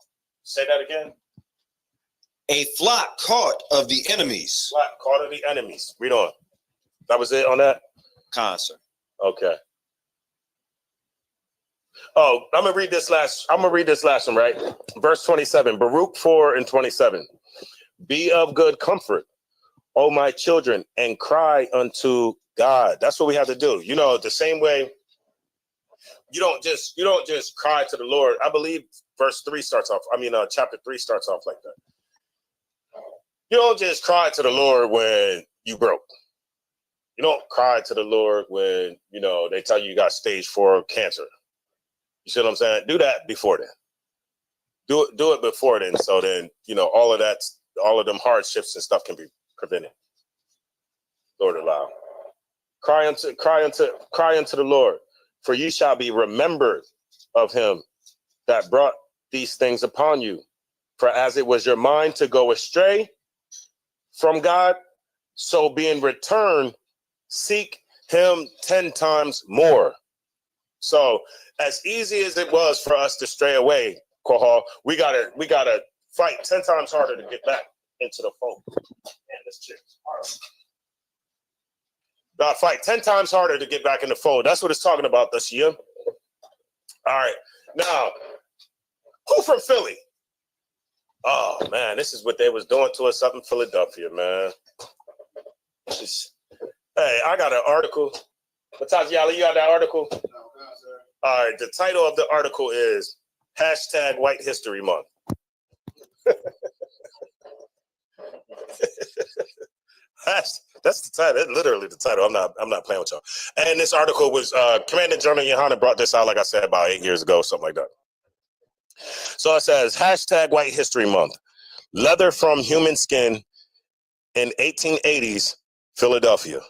Say that again. A flock caught of the enemies. Flock caught of the enemies. Read on. That was it on that? Khan, sir. Okay. Oh, I'm gonna read this last one, right? Verse 27, Baruch 4:27. Be of good comfort, O my children, and cry unto God. That's what we have to do. You know, the same way you don't just cry to the Lord. I believe chapter 3 starts off like that. You don't just cry to the Lord when you broke. You don't cry to the Lord when, they tell you got stage 4 cancer. You see what I'm saying? Do that before then. Do it before then. So then, all of them hardships and stuff can be prevented. Lord allow. Cry unto the Lord, for you shall be remembered of him that brought these things upon you. For as it was your mind to go astray from God, so being returned, seek him 10 times more. So as easy as it was for us to stray away, Kohal, we gotta fight 10 times harder to get back into the fold. Man, this chick's hard. Gotta fight 10 times harder to get back in the fold. That's what it's talking about this year. All right. Now, who from Philly? Oh man, this is what they was doing to us up in Philadelphia, man. Hey, I got an article. Mataziala, you got that article? No, sir. All right, the title of the article is #White History Month. That's the title. That's literally the title. I'm not playing with y'all. And this article was Commander General Yohana brought this out, like I said, about 8 years ago, something like that. So it says #White History Month. Leather from human skin in 1880's Philadelphia.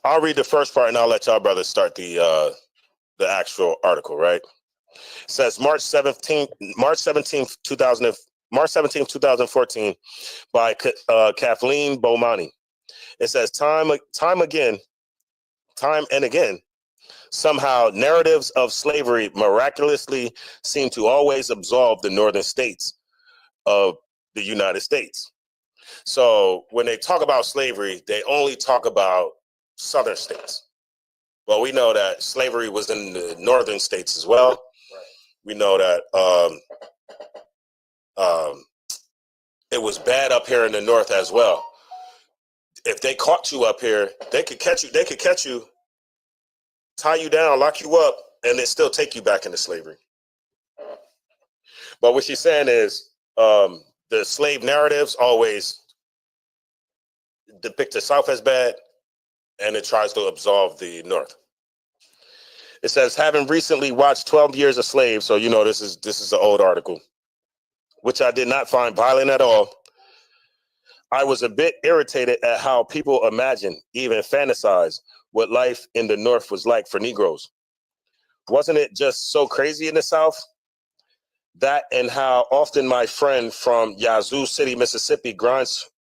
I'll read the first part and I'll let y'all brothers start the actual article, right? It says March 17th, 2014 by Kathleen Bomani. It says time and again, somehow narratives of slavery miraculously seem to always absolve the northern states of the United States. So when they talk about slavery, they only talk about southern states. Well, we know that slavery was in the northern states as well. Right. We know that it was bad up here in the north as well. If they caught you up here, they could catch you, tie you down, lock you up, and then still take you back into slavery. But what she's saying is the slave narratives always depict the South as bad, and it tries to absolve the North. It says, having recently watched 12 Years a Slave, so this is an old article, which I did not find violent at all. I was a bit irritated at how people imagine, even fantasize, what life in the North was like for Negroes. Wasn't it just so crazy in the South? That and how often my friend from Yazoo City, Mississippi grinds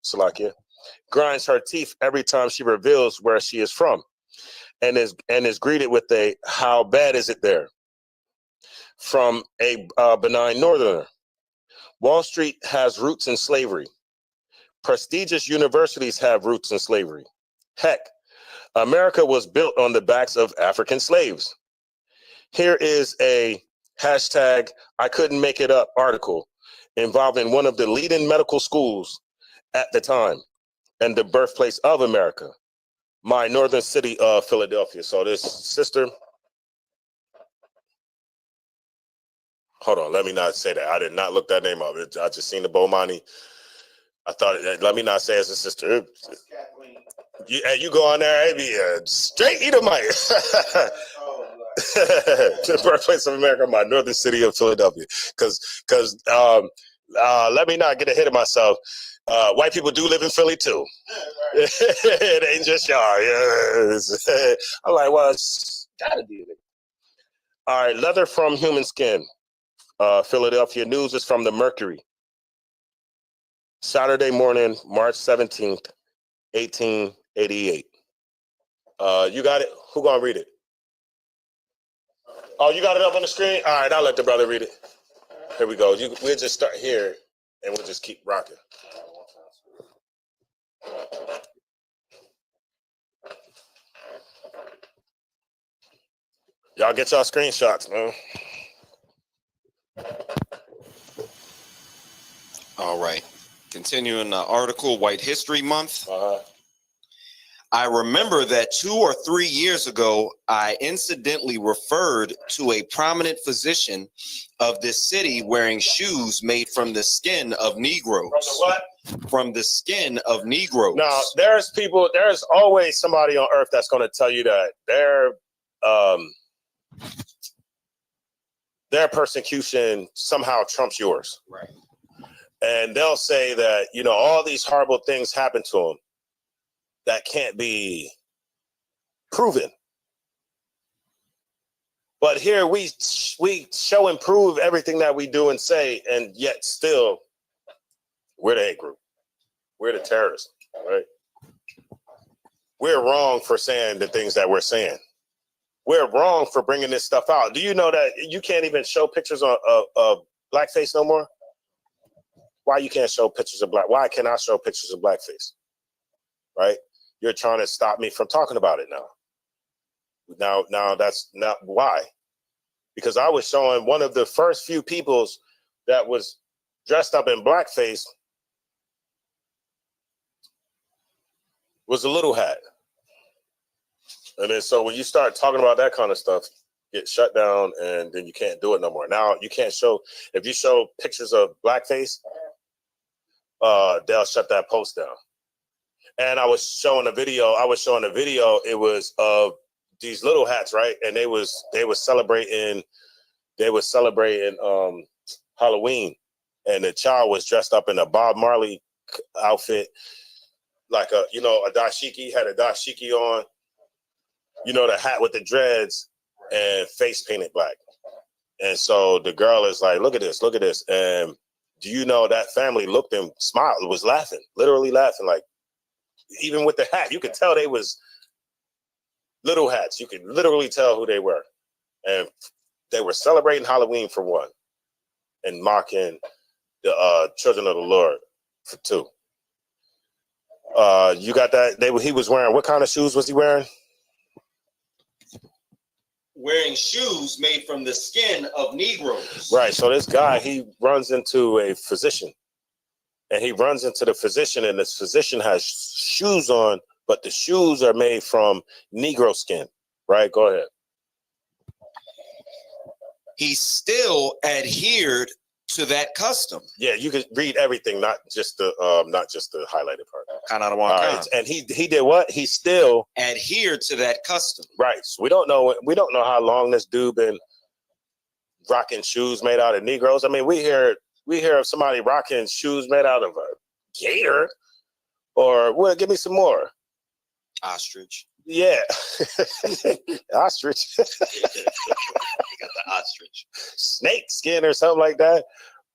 her teeth every time she reveals where she is from and is greeted with a "how bad is it there?" from a benign northerner. Wall Street has roots in slavery. Prestigious universities have roots in slavery. Heck, America was built on the backs of African slaves. Here is a hashtag I couldn't make it up article involving one of the leading medical schools at the time and the birthplace of America, my northern city of Philadelphia. So this sister, hold on, let me not say that. I did not look that name up. I just seen the Bomani. I thought, let me not say it's a sister. You go on there, it be a straight Edomite. The birthplace of America, my northern city of Philadelphia. Because let me not get ahead of myself. White people do live in Philly too. It ain't just y'all. Yes. I'm like, well, it's gotta be. All right, leather from human skin. Philadelphia news is from the Mercury. Saturday morning, March 17th, 1888. You got it? Who gonna read it? Oh, you got it up on the screen? All right, I'll let the brother read it. Here we go. We'll just start here, and we'll just keep rocking. Y'all get y'all screenshots, man. All right. Continuing the article, White History Month. I remember that 2 or 3 years ago, I incidentally referred to a prominent physician of this city wearing shoes made from the skin of Negroes. From the what? From the skin of Negroes. Now, there's always somebody on earth that's going to tell you that their persecution somehow trumps yours. Right. And they'll say that, all these horrible things happen to them that can't be proven. But here we show and prove everything that we do and say, and yet still we're the hate group. We're the terrorists, right? We're wrong for saying the things that we're saying. We're wrong for bringing this stuff out. Do you know that you can't even show pictures of blackface no more? Why you can't show pictures of why can't I show pictures of blackface? Right? You're trying to stop me from talking about it now. Now that's not why. Because I was showing one of the first few peoples that was dressed up in blackface was a little hat. And then so when you start talking about that kind of stuff, get shut down and then you can't do it no more. Now you can't if you show pictures of blackface, they'll shut that post down. And I was showing a video. It was of these little hats, right? And they was celebrating Halloween, and the child was dressed up in a Bob Marley outfit, like a dashiki, had a dashiki on, the hat with the dreads and face painted black. And so the girl is like, look at this. And do you know that family looked and smiled, was laughing, literally laughing, like, even with the hat, you could tell they was little hats. You could literally tell who they were. And they were celebrating Halloween for one and mocking the children of the Lord for two. You got that? He was wearing, what kind of shoes was he wearing? Wearing shoes made from the skin of Negroes. Right. So this guy, he runs into a physician. And he runs into the physician, and this physician has shoes on, but the shoes are made from Negro skin. Right? Go ahead. He still adhered to that custom. Yeah, you can read everything, not just the highlighted part. Right. And he did what? He still adhered to that custom. Right. So we don't know how long this dude been rocking shoes made out of Negroes. I mean, we hear of somebody rocking shoes made out of a gator, or well, give me some more. Ostrich. Yeah, ostrich. Ostrich. snake skin or something like that.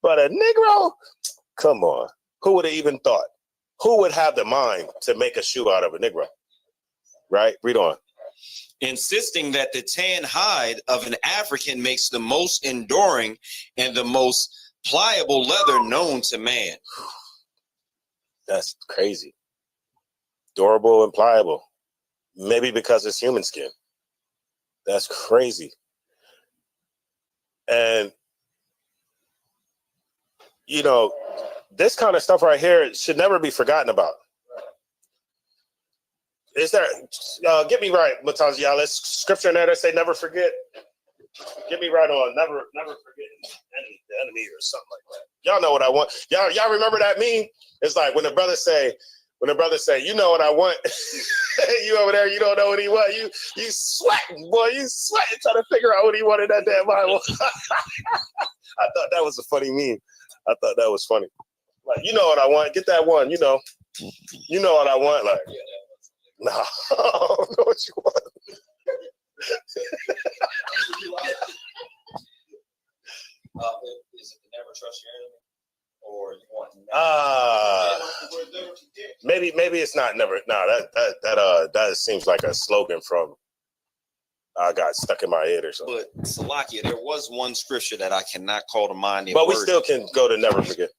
But a Negro, come on. Who would have even thought? Who would have the mind to make a shoe out of a Negro? Right? Read on. Insisting that the tan hide of an African makes the most enduring and the most pliable leather known to man. That's crazy. Durable and pliable. Maybe because it's human skin. That's crazy. And, you know, this kind of stuff right here should never be forgotten about. Is there, get me right, Matanzi, y'all. Let's scripture in there that say never forget. Get me right on, never forget the enemy or something like that. Y'all know what I want. Y'all remember that meme? It's like when the brother say, you know what I want. You over there, you don't know what he want. You sweating, boy. You sweating trying to figure out what he wanted that damn Bible. I thought that was a funny meme. I thought that was funny. Like, you know what I want. Get that one. You know what I want. Like, no, I don't know what you want. Is it to never trust your enemy? Or you want maybe it's not never. No, that seems like a slogan from I got stuck in my head or something. But Salakia, there was one scripture that I cannot call to mind. But we still can go to never forget.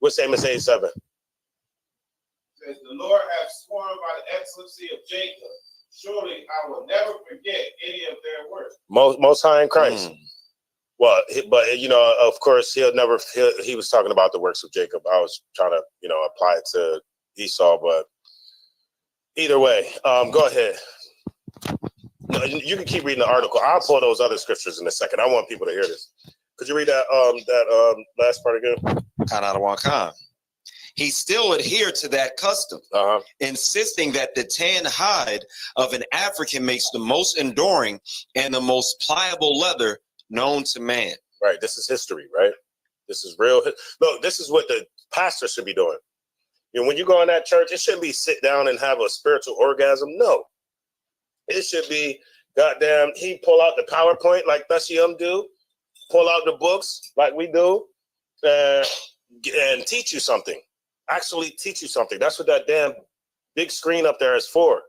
What's Amos 87? Says the Lord has sworn by the excellency of Jacob. Surely I will never forget any of their work. Most High in Christ. Well, but of course, he was talking about the works of Jacob. I was trying to, apply it to Esau, but either way, go ahead. No, you can keep reading the article. I'll pull those other scriptures in a second. I want people to hear this. Could you read that last part again? Khan. He still adhered to that custom, insisting that the tan hide of an African makes the most enduring and the most pliable leather known to man. Right. This is history, right? This is real. Look, this is what the pastor should be doing. When you go in that church, it shouldn't be sit down and have a spiritual orgasm. No. It should be, goddamn, he pull out the PowerPoint like Thashiam do, pull out the books like we do, and teach you something. Actually teach you something. That's what that damn big screen up there is for.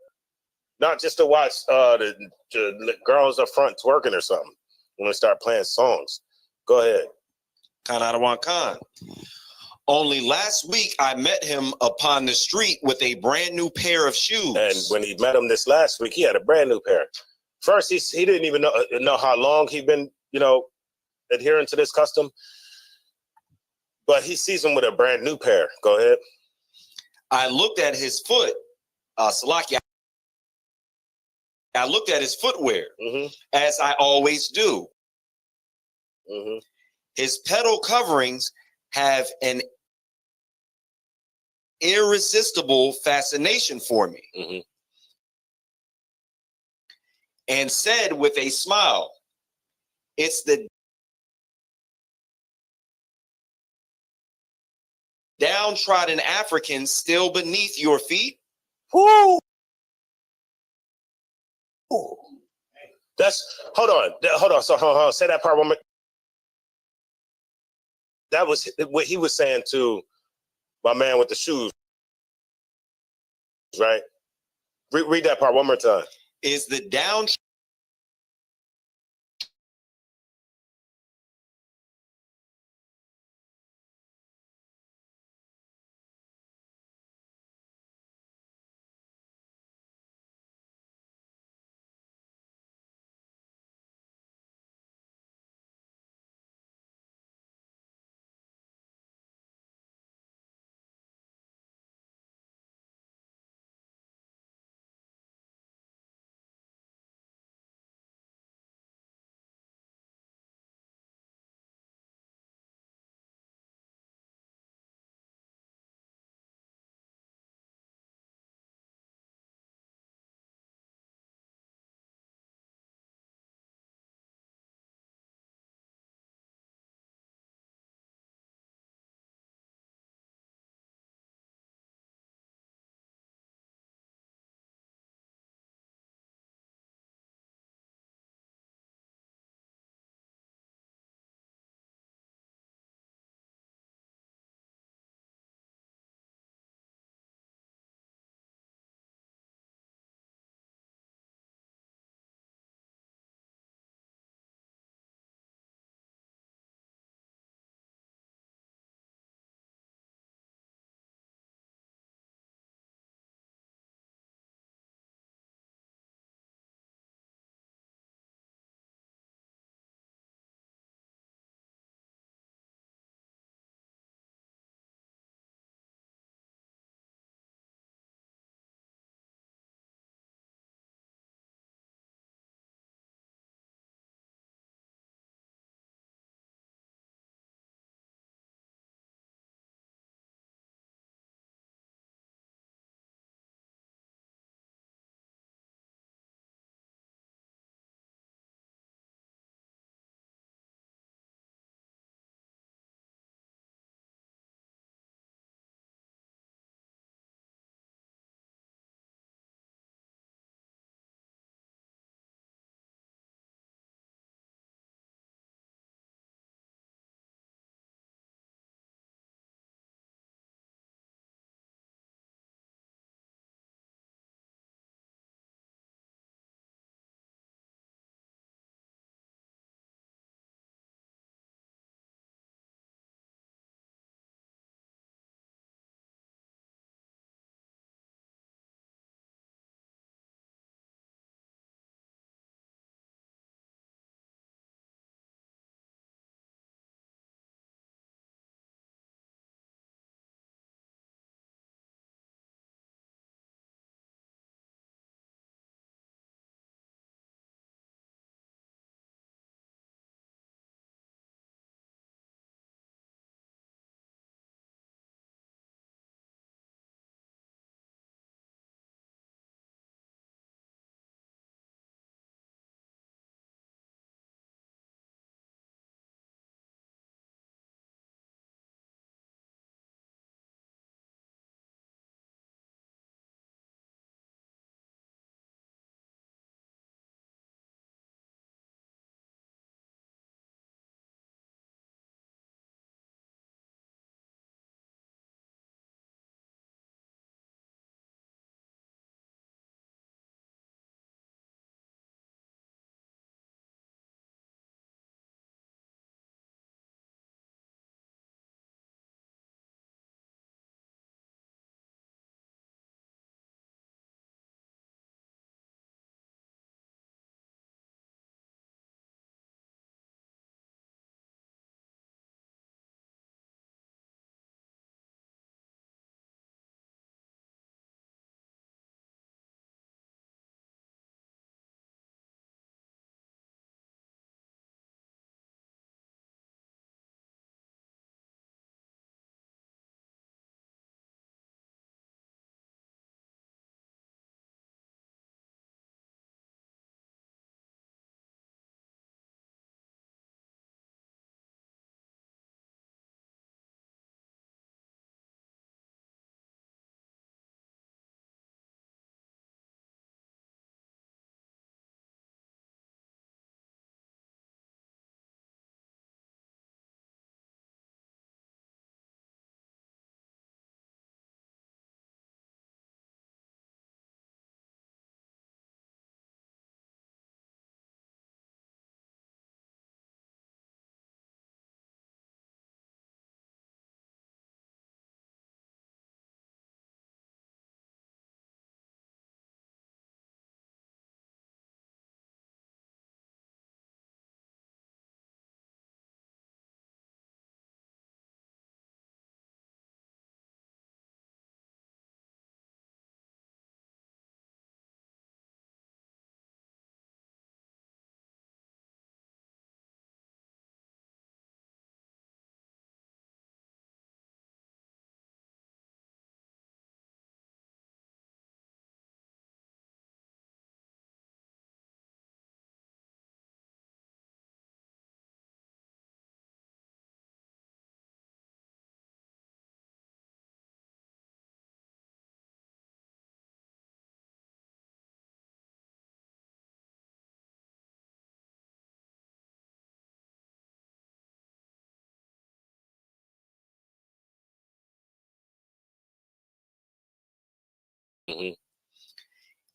Not just to watch the girls up front twerking or something when they start playing songs. Go ahead. Khan. Only last week I met him upon the street with a brand new pair of shoes. And when he met him this last week, he had a brand new pair. First, he didn't even know how long he'd been, adhering to this custom. But he sees him with a brand new pair. Go ahead. I looked at his foot, Salaki. I looked at his footwear, as I always do. His pedal coverings have an irresistible fascination for me. And said with a smile, it's the downtrodden Africans still beneath your feet. Woo! That's hold on. So hold on. Say that part one more. That was what he was saying to my man with the shoes, right? Read that part one more time. Is the downtrodden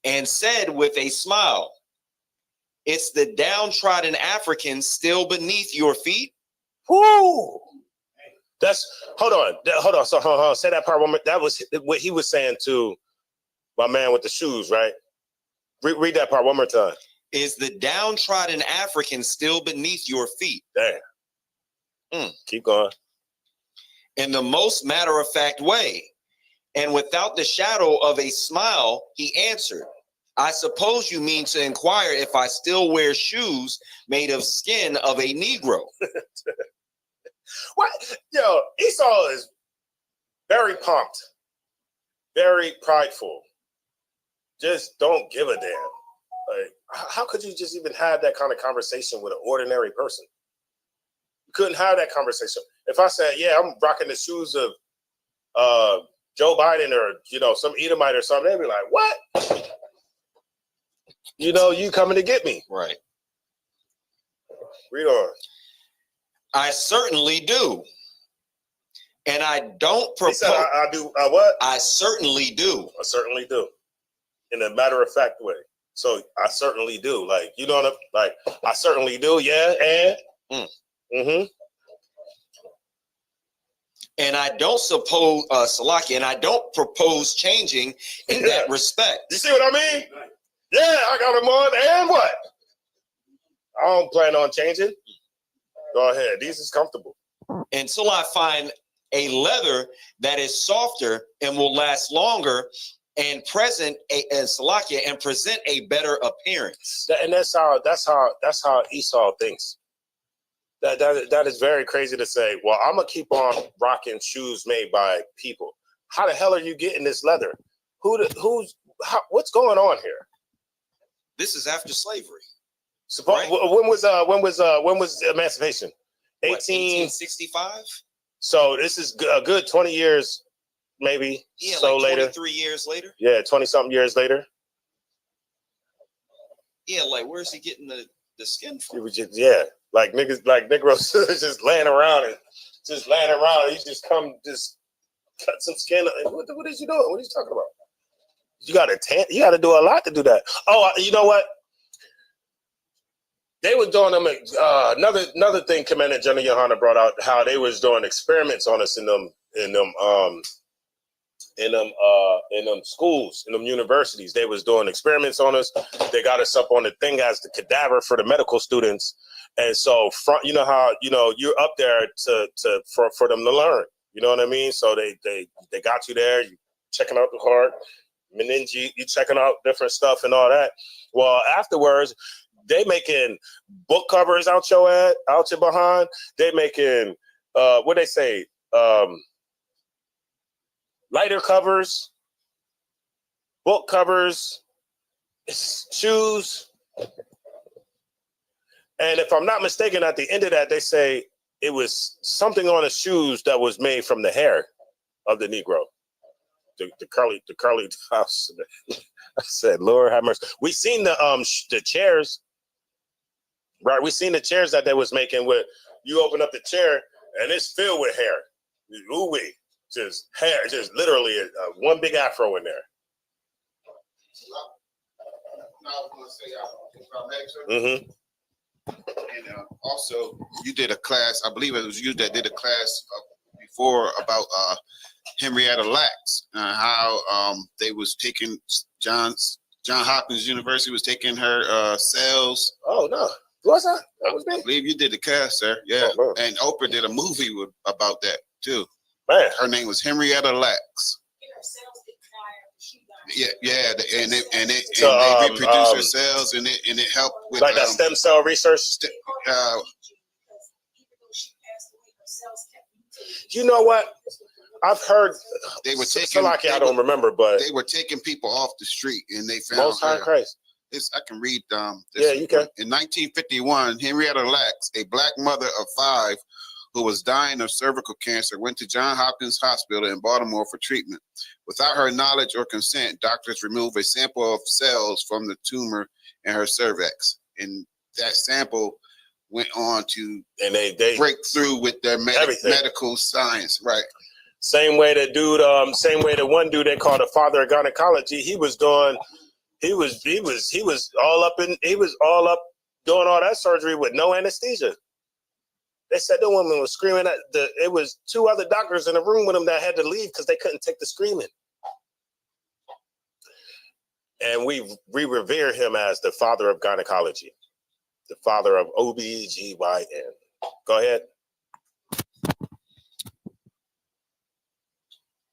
and said with a smile, "It's the downtrodden Africans still beneath your feet." Woo! That's hold on. So hold on. Say that part one more. That was what he was saying to my man with the shoes, right? Read that part one more time. Is the downtrodden African still beneath your feet? Damn. Keep going. In the most matter-of-fact way, and without the shadow of a smile, he answered, "I suppose you mean to inquire if I still wear shoes made of skin of a Negro." What? Yo, Esau is very pumped, very prideful. Just don't give a damn. Like, how could you just even have that kind of conversation with an ordinary person? You couldn't have that conversation. If I said, "Yeah, I'm rocking the shoes of Joe Biden or some Edomite or something," they'd be like, "What? You coming to get me?" Right. Read on. "I certainly do. And I don't propose." He said, I do what? "I certainly do." I certainly do. In a matter-of-fact way. So I certainly do. Like, I certainly do, yeah, and "And I don't suppose, Salaki, and I don't propose changing in that respect." You see what I mean? Yeah, I got him on, and what? I don't plan on changing. Go ahead. These is comfortable. "Until I find a leather that is softer and will last longer and present a better appearance." And that's how Esau thinks. That is very crazy to say. Well, I'm gonna keep on rocking shoes made by people. How the hell are you getting this leather? What's going on here? This is after slavery. Right? When was emancipation? 1865. So this is a good 20 years, maybe. Yeah, so like later. 23 years later. Yeah, 20-something years later. Yeah, like where's he getting the skin from? It was just, like Negroes just laying around. You just cut some skin. What is you doing? What are you talking about? You got to do a lot to do that. Oh, you know what? They were doing them. Another thing, Commander General Yohana brought out how they was doing experiments on us in them schools, in them universities. They was doing experiments on us. They got us up on the thing as the cadaver for the medical students. And so, you're up there for them to learn. You know what I mean? So they got you there. You checking out the heart, meninge, you checking out different stuff and all that. Well, afterwards, they making book covers out your behind. They making what they say, lighter covers, book covers, shoes. And if I'm not mistaken, at the end of that, they say it was something on the shoes that was made from the hair of the Negro. The curly house. I said, Lord have mercy. We seen the chairs, right? We seen the chairs that they was making with, you open up the chair and it's filled with hair. Ooh-wee. Just hair, just literally one big afro in there. I was going to say, if I may, sir. And also, you did a class, I believe it was you that did a class before about Henrietta Lacks, how they was taking John Hopkins University was taking her cells. Oh, no. Was that? That was me? I believe you did the class, sir. Yeah. Oh, and Oprah did a movie about that, too. Man. Her name was Henrietta Lacks. Yeah, and they reproduce their cells, and it helped with like that stem cell research. You know what? I've heard they were taking. I don't remember, but they were taking people off the street, and they found Most High Christ. I can read. Yeah, you can. In 1951, Henrietta Lacks, a black mother of 5 who was dying of cervical cancer, went to Johns Hopkins Hospital in Baltimore for treatment. Without her knowledge or consent, doctors removed a sample of cells from the tumor in her cervix. And that sample went on to and they break through with their medical science, right? Same way the dude, same way the one dude they called the father of gynecology, he was all up doing all that surgery with no anesthesia. They said the woman was screaming it was 2 other doctors in the room with him that had to leave because they couldn't take the screaming. And we revere him as the father of gynecology, the father of OBGYN. Go ahead.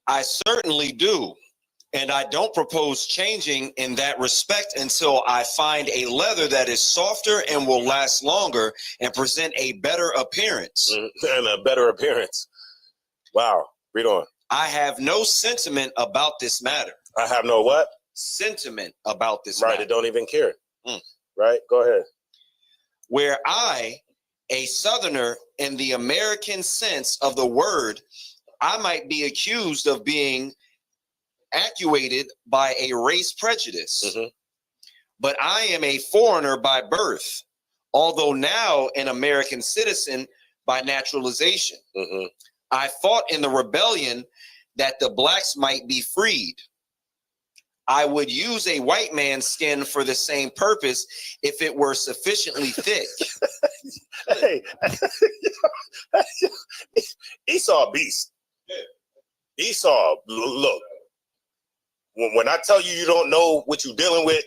I certainly do. And I don't propose changing in that respect until I find a leather that is softer and will last longer and present a better appearance. And a better appearance. Wow. Read on. I have no sentiment about this matter. I have no what? Sentiment about this matter. Right, I don't even care. Right? Go ahead. Where I, a Southerner in the American sense of the word, I might be accused of being actuated by a race prejudice. But I am a foreigner by birth, although now an American citizen by naturalization. I fought in the rebellion that the blacks might be freed. I would use a white man's skin for the same purpose if it were sufficiently thick. Hey, Esau a beast. Esau, look. When I tell you don't know what you're dealing with,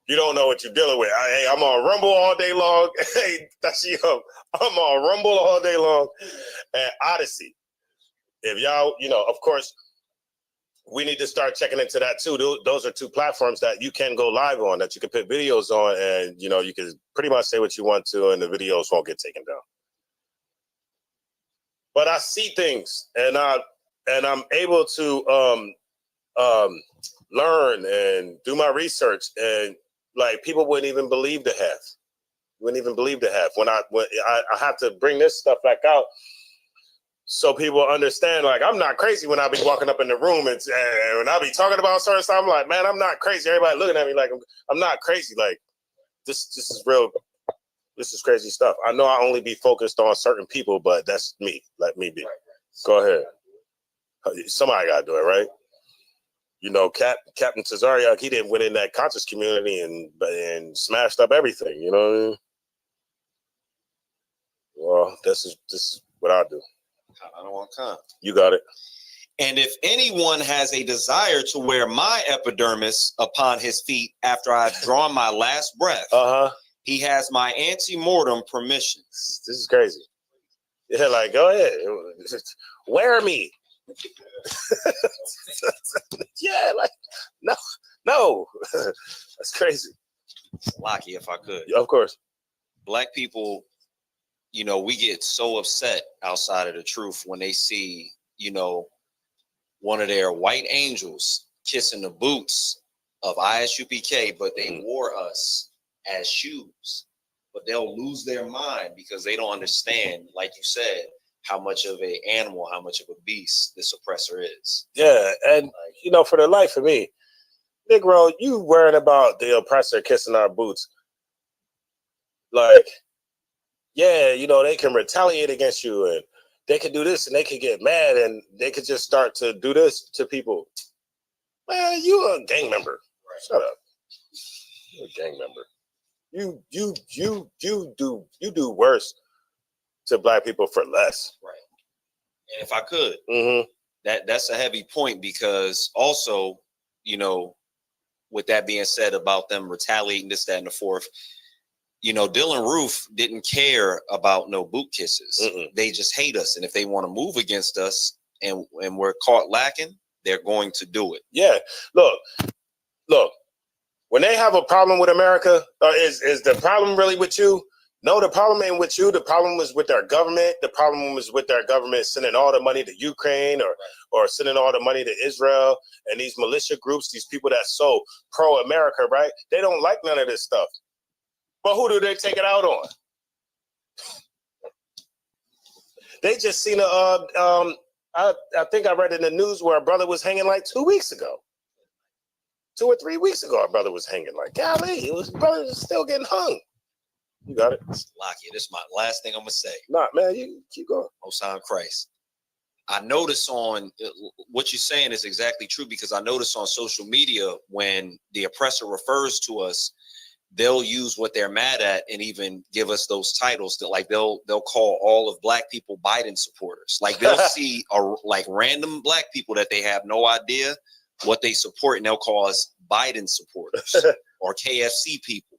you don't know what you're dealing with. Hey, I'm on Rumble all day long. Hey, I'm on Rumble all day long. And Odyssey. If y'all, of course, we need to start checking into that too. Those are 2 platforms that you can go live on, that you can put videos on, and you can pretty much say what you want to, and the videos won't get taken down. But I see things, and I'm able to learn and do my research, and like people wouldn't even believe the half. When I have to bring this stuff back out so people understand, like, I'm not crazy when I be walking up in the room and when I be talking about certain stuff, I'm like, man, I'm not crazy. Everybody looking at me like I'm not crazy. Like this is real. This is crazy stuff. I know I only be focused on certain people, but that's me. Let me be. Go ahead. Somebody got to do it, right? Captain Tazariak, he didn't win in that conscious community and smashed up everything. You know what I mean? Well, this is what I do. I don't want to come. You got it. And if anyone has a desire to wear my epidermis upon his feet after I've drawn my last breath, he has my ante-mortem permission. This is crazy. Yeah, like, go ahead. Wear me. Yeah, like, no. That's crazy. Lucky if I could. Of course. Black people, we get so upset outside of the truth when they see, one of their white angels kissing the boots of ISUPK, but they wore us as shoes. But they'll lose their mind because they don't understand, like you said, how much of an animal, how much of a beast this oppressor is. Yeah, and for the life of me, Negro, you worrying about the oppressor kissing our boots. Like, yeah, they can retaliate against you, and they can do this, and they can get mad, and they could just start to do this to people. Man, you a gang member. Right. Shut up. You're a gang member. You do worse to Black people for less. Right. And if I could, that's a heavy point, because also, with that being said about them retaliating this, that, and the fourth, Dylan Roof didn't care about no boot kisses. They just hate us. And if they want to move against us and we're caught lacking, they're going to do it. Yeah. Look, when they have a problem with America, is the problem really with you? No, the problem ain't with you. The problem was with our government. The problem was with our government sending all the money to Ukraine or sending all the money to Israel and these militia groups, these people that's so pro-America, right? They don't like none of this stuff. But who do they take it out on? They just seen I think I read in the news where a brother was hanging like 2 weeks ago. 2 or 3 weeks ago, our brother was hanging. Like, golly, brother was still getting hung. You got it. Lucky. This is my last thing I'm gonna say. Nah, man, you keep going. Most High Christ. I notice on what you're saying is exactly true, because I notice on social media when the oppressor refers to us, they'll use what they're mad at and even give us those titles that like they'll call all of black people Biden supporters. Like they'll see like random black people that they have no idea what they support, and they'll call us Biden supporters or KFC people.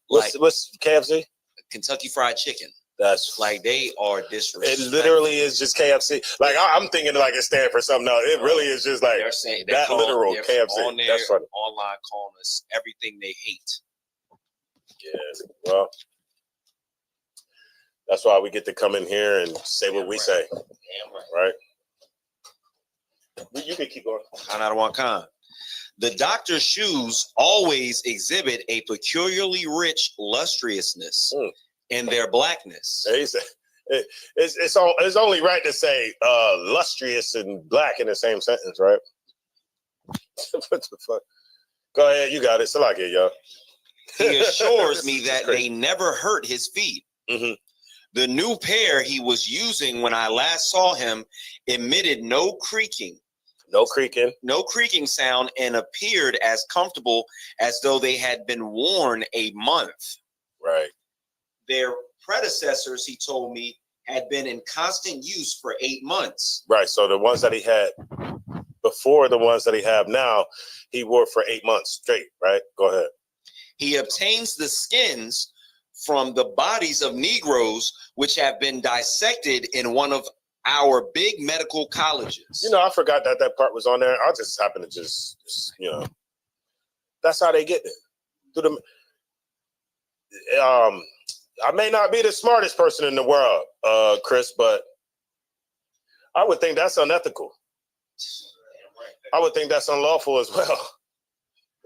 What's KFC? Kentucky Fried Chicken. That's like they are disrespectful. It literally is just KFC. Like I'm thinking like it stands for something else. It really is just like that literal KFC. That's funny. Online calling us everything they hate. Yeah, well, that's why we get to come in here and say what we say. Right. You can keep going. Kind out of one kind. The doctor's shoes always exhibit a peculiarly rich lustrousness in their blackness. It's only right to say lustrous and black in the same sentence, right? What the fuck? Go ahead, you got it. So like it, y'all. He assures me that they never hurt his feet. Mm-hmm. The new pair he was using when I last saw him emitted no creaking sound and appeared as comfortable as though they had been worn a month. Right. Their predecessors, he told me, had been in constant use for 8 months. Right. So the ones that he had before the ones that he have now, he wore for 8 months straight. Right. Go ahead. He obtains the skins from the bodies of Negroes which have been dissected in one of our big medical colleges. You know, I forgot that part was on there. I just happened to just that's how they get it. Through the I may not be the smartest person in the world, Chris, but I would think that's unethical. I would think that's unlawful as well.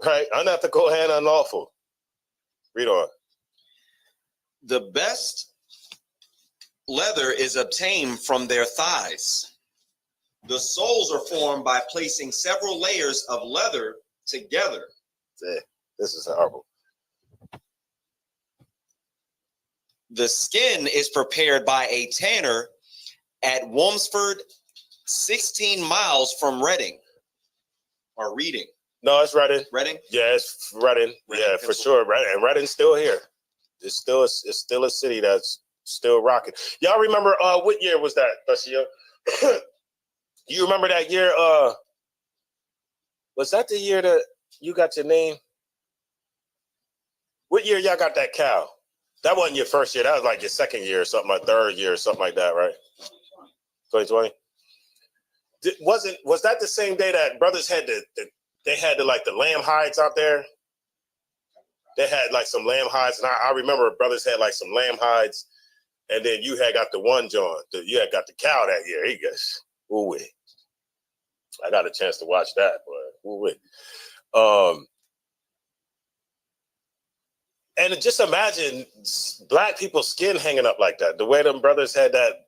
Right? Unethical and unlawful. Read on. The best leather is obtained from their thighs. The soles are formed by placing several layers of leather together. This is horrible. The skin is prepared by a tanner at Wilmsford, 16 miles from Reading. Or Reading. No, it's Reading. Reading? Yeah, it's Reading. Yeah, for sure. Reading. And Reading's still here. It's still a city that's still rocking. Y'all remember what year was that, Garcia? You remember that year? Was that the year that you got your name? What year y'all got that cow? That wasn't your first year. That was like your second year or something, like third year or something like that, right? 2020. Was that the same day that brothers had the lamb hides out there? They had like some lamb hides, and I remember brothers had like some lamb hides, and then you had got the one John. You had got the cow that year. He goes, ooh wee. I got a chance to watch that, but ooh wee. And just imagine black people's skin hanging up like that. The way them brothers had that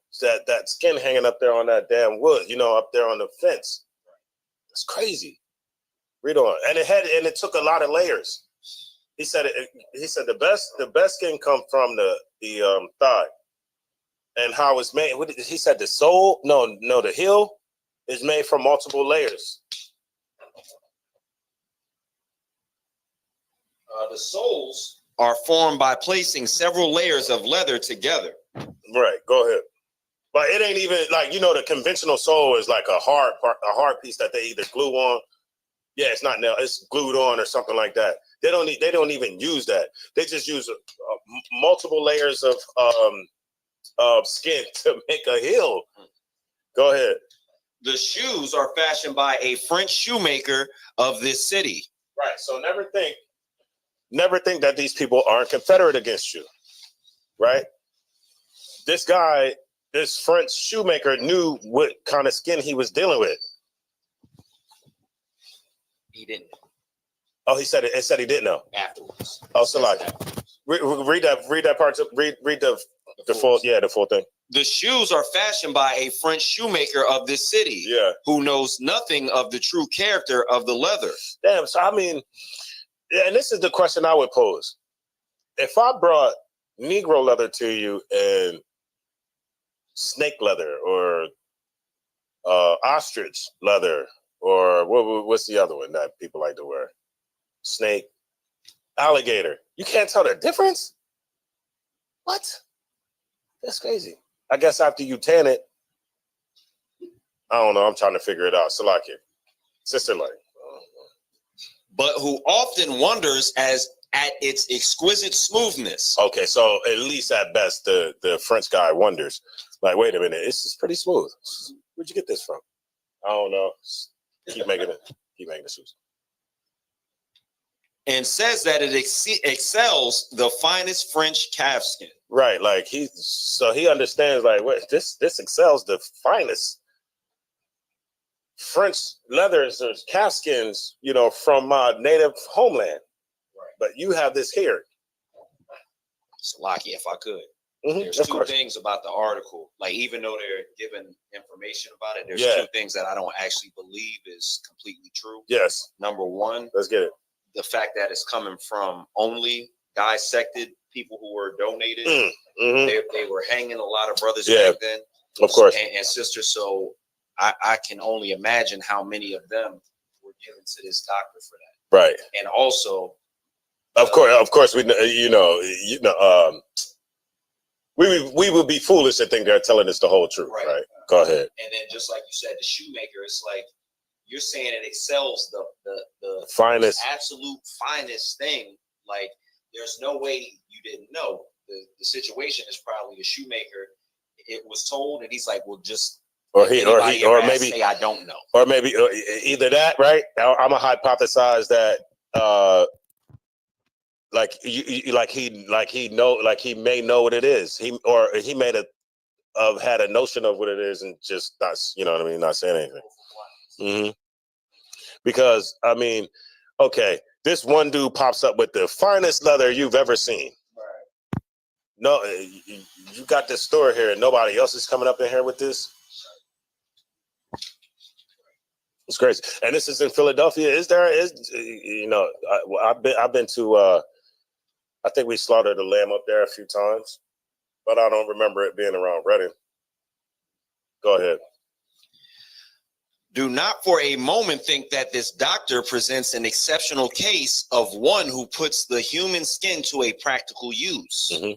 skin hanging up there on that damn wood, up there on the fence. It's crazy. Read on. And it took a lot of layers. He said the best skin come from the thigh. And how it's made. He said the sole, the heel is made from multiple layers. The soles are formed by placing several layers of leather together. Right, go ahead. But it ain't even like, the conventional sole is like a hard piece that they either glue on. Yeah, it's not nailed, it's glued on or something like that. They don't even use that. They just use multiple layers of skin to make a heel. Go ahead. The shoes are fashioned by a French shoemaker of this city. Right, so never think that these people aren't Confederate against you, right? This guy, this French shoemaker knew what kind of skin he was dealing with. He didn't. Oh, he said it. It said he didn't know Afterwards. Oh, so like, read that part. Read the full. Yeah, the full thing. The shoes are fashioned by a French shoemaker of this city. Yeah. Who knows nothing of the true character of the leather. Damn. So I mean. Yeah, and this is the question I would pose. If I brought Negro leather to you and snake leather or ostrich leather, or what's the other one that people like to wear? Snake, alligator. You can't tell the difference? What? That's crazy. I guess after you tan it, I don't know. I'm trying to figure it out. Salakia. Sister Light. But who often wonders at its exquisite smoothness. Okay, so at least at best, the French guy wonders, like, wait a minute, it's pretty smooth. Where'd you get this from? I don't know. Keep making it. Keep making the shoes. And says that it excels the finest French calfskin. Right, like he understands, like, what this excels the finest French leathers or calfskins, from my native homeland. Right. But you have this here. Salaki, if I could. There's two things about the article. Like, even though they're giving information about it, there's two things that I don't actually believe is completely true. Yes. Number one, let's get it. The fact that it's coming from only dissected people who were donated. Mm-hmm. They were hanging a lot of brothers back then. Of course. And sisters. So I can only imagine how many of them were given to this doctor for that. Right. And also, of course, we we would be foolish to think they're telling us the whole truth. Right. Go ahead. And then, just like you said, the shoemaker, it's like you're saying it excels the finest, absolute finest thing. Like, there's no way you didn't know. The situation is probably the shoemaker. It was told, and he's like, well, just. Or maybe say, I don't know. Or maybe either that, right? I'm a hypothesize that he may know what it is. He may have had a notion of what it is and just not, not saying anything. Mm-hmm. Because okay, this one dude pops up with the finest leather you've ever seen. Right. No, you got this store here and nobody else is coming up in here with this. It's crazy, and this is in Philadelphia. I've been to. I think we slaughtered a lamb up there a few times, but I don't remember it being around Reading. Go ahead. Do not for a moment think that this doctor presents an exceptional case of one who puts the human skin to a practical use. Mm-hmm.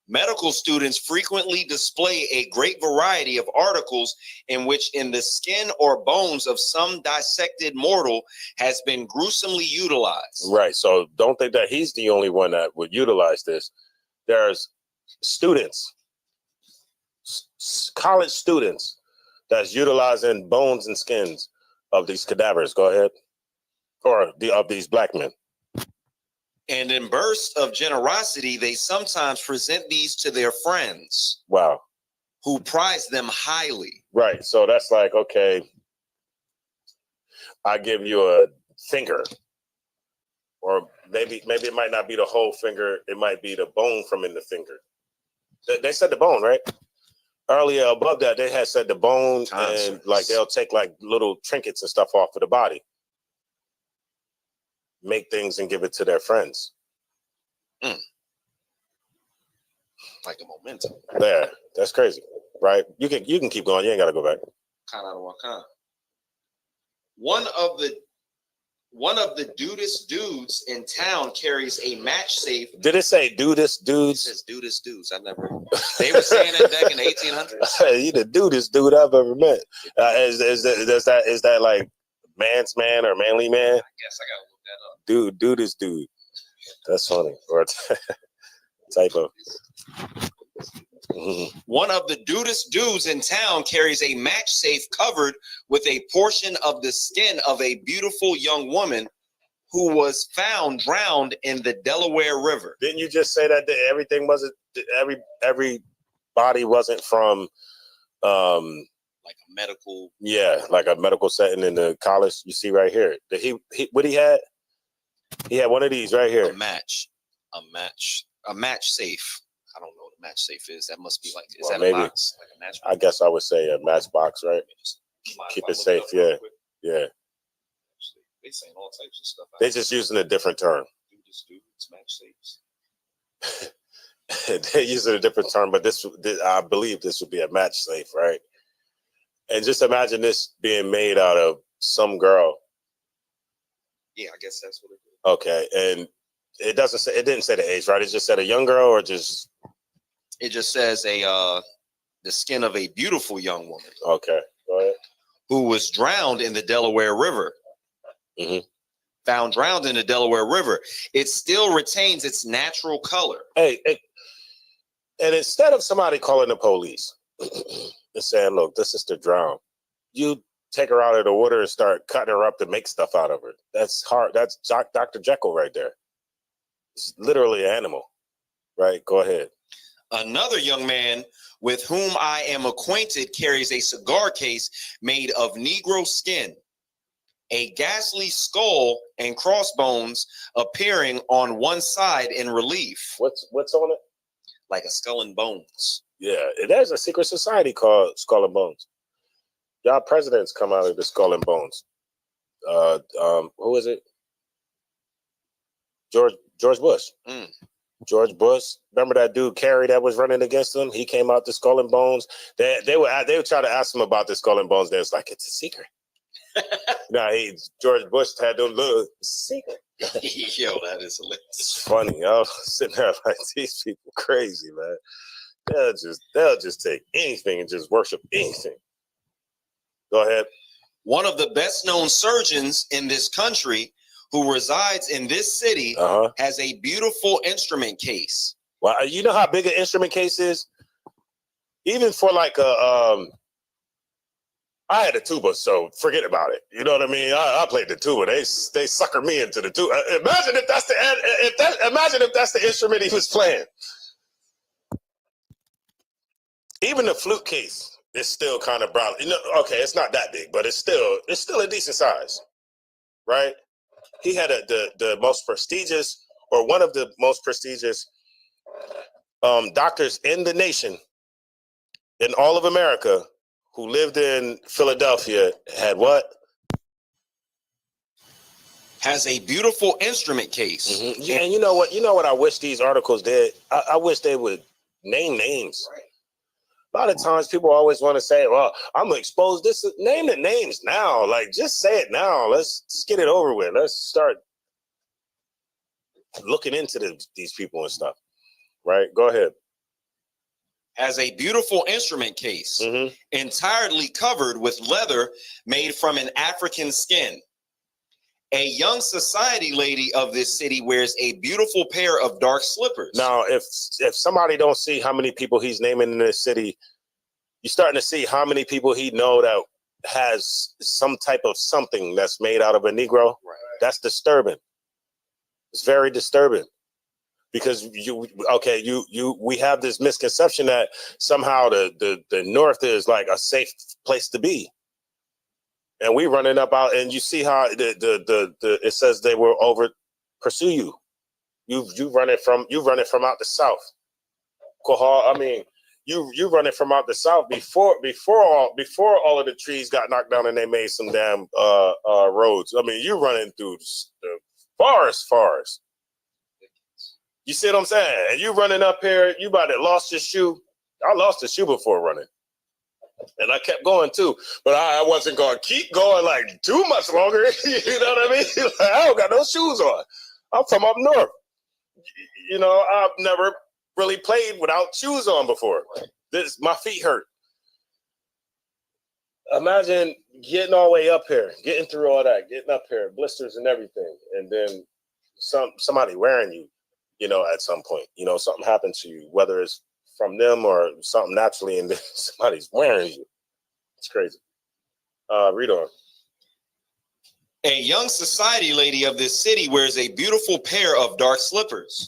Medical students frequently display a great variety of articles in which the skin or bones of some dissected mortal has been gruesomely utilized. Right. So don't think that he's the only one that would utilize this. There's students, college students, that's utilizing bones and skins of these cadavers. Go ahead. Or of these black men. And in bursts of generosity, they sometimes present these to their friends. Wow. Who prize them highly. Right. So that's like, okay, I give you a finger. Or maybe it might not be the whole finger. It might be the bone from in the finger. They said the bone, right? Earlier above that, they had said the bone, and like they'll take like little trinkets and stuff off of the body. Make things and give it to their friends. Like a momentum. There. That's crazy. Right? You can keep going. You ain't gotta go back. One of the dudest dudes in town carries a match safe. Did it say dudest dudes? It says dudest dudes. They were saying that back in the 1800s. You the dudest dude I've ever met. Is that like man's man or manly man? I guess I gotta look that up. Dude is dude. That's funny. Or typo. Mm-hmm. One of the dudest dudes in town carries a match safe covered with a portion of the skin of a beautiful young woman who was found drowned in the Delaware River. Didn't you just say that everything wasn't every body wasn't from like a medical? Yeah, like a medical setting in the college. You see right here. What he had? He had one of these right here. A match safe. I don't know what a match safe is. That must be like, is that maybe a box? Like a match box? I guess I would say a matchbox, right? Keep it safe, yeah. Yeah. They saying all types of stuff. They're just using a different term. Dudes, match safes. They're using a different term, but this I believe this would be a match safe, right? And just imagine this being made out of some girl. Yeah, I guess that's what it is. Okay, and it didn't say the age, right? It just said a young girl, or just. It just says the skin of a beautiful young woman. Okay, go ahead. Who was drowned in the Delaware River. Mm-hmm. Found drowned in the Delaware River. It still retains its natural color. Hey, and instead of somebody calling the police and saying, look, this is to drown, you take her out of the water and start cutting her up to make stuff out of her. That's hard. That's Dr. Jekyll right there. It's literally an animal, right? Go ahead. Another young man with whom I am acquainted carries a cigar case made of Negro skin, a ghastly skull and crossbones appearing on one side in relief. What's on it? Like a skull and bones. Yeah, there's a secret society called Skull and Bones. Y'all presidents come out of the Skull and Bones. Who is it? George Bush. Mm. George Bush. Remember that dude Kerry that was running against him? He came out the Skull and Bones. They would try to ask him about the Skull and Bones. They was like, it's a secret. George Bush had them little secret. Yo, that is hilarious. It's funny. I was sitting there like, these people crazy, man. They'll just take anything and just worship anything. Go ahead. One of the best known surgeons in this country who resides in this city has a beautiful instrument case. Well, you know how big an instrument case is? Even for like I had a tuba, so forget about it. You know what I mean? I played the tuba. They sucker me into the tuba. Imagine if that's the instrument he was playing. Even the flute case is still kind of broad. You know, okay, it's not that big, but it's still a decent size, right? He had the most prestigious, or one of the most prestigious doctors in the nation, in all of America, who lived in Philadelphia, had what? Has a beautiful instrument case. Mm-hmm. Yeah, and you know what I wish these articles did? I wish they would name names. Right. A lot of times people always want to say, well, I'm going to expose this. Name the names now. Like, just say it now. Let's just get it over with. Let's start looking into these people and stuff. Right? Go ahead. Has a beautiful instrument case, entirely covered with leather made from an African skin. A young society lady of this city wears a beautiful pair of dark slippers. Now, if somebody don't see how many people he's naming in this city, you're starting to see how many people he know that has some type of something that's made out of a Negro. Right. That's disturbing. It's very disturbing. Because we have this misconception that somehow the North is like a safe place to be, and we running up out, and you see how it says they will pursue you. You running from out the South. I mean, you running from out the South before all of the trees got knocked down and they made some damn roads. I mean, you running through the forest. You see what I'm saying? And you running up here, you about to lost your shoe. I lost a shoe before running. And I kept going too. But I wasn't going to keep going like too much longer. You know what I mean? Like, I don't got no shoes on. I'm from up north. You know, I've never really played without shoes on before. My feet hurt. Imagine getting all the way up here, getting through all that, getting up here, blisters and everything. And then somebody wearing you. You know, at some point, you know, something happened to you, whether it's from them or something naturally, and then somebody's wearing you. It's crazy. Read on. A young society lady of this city wears a beautiful pair of dark slippers.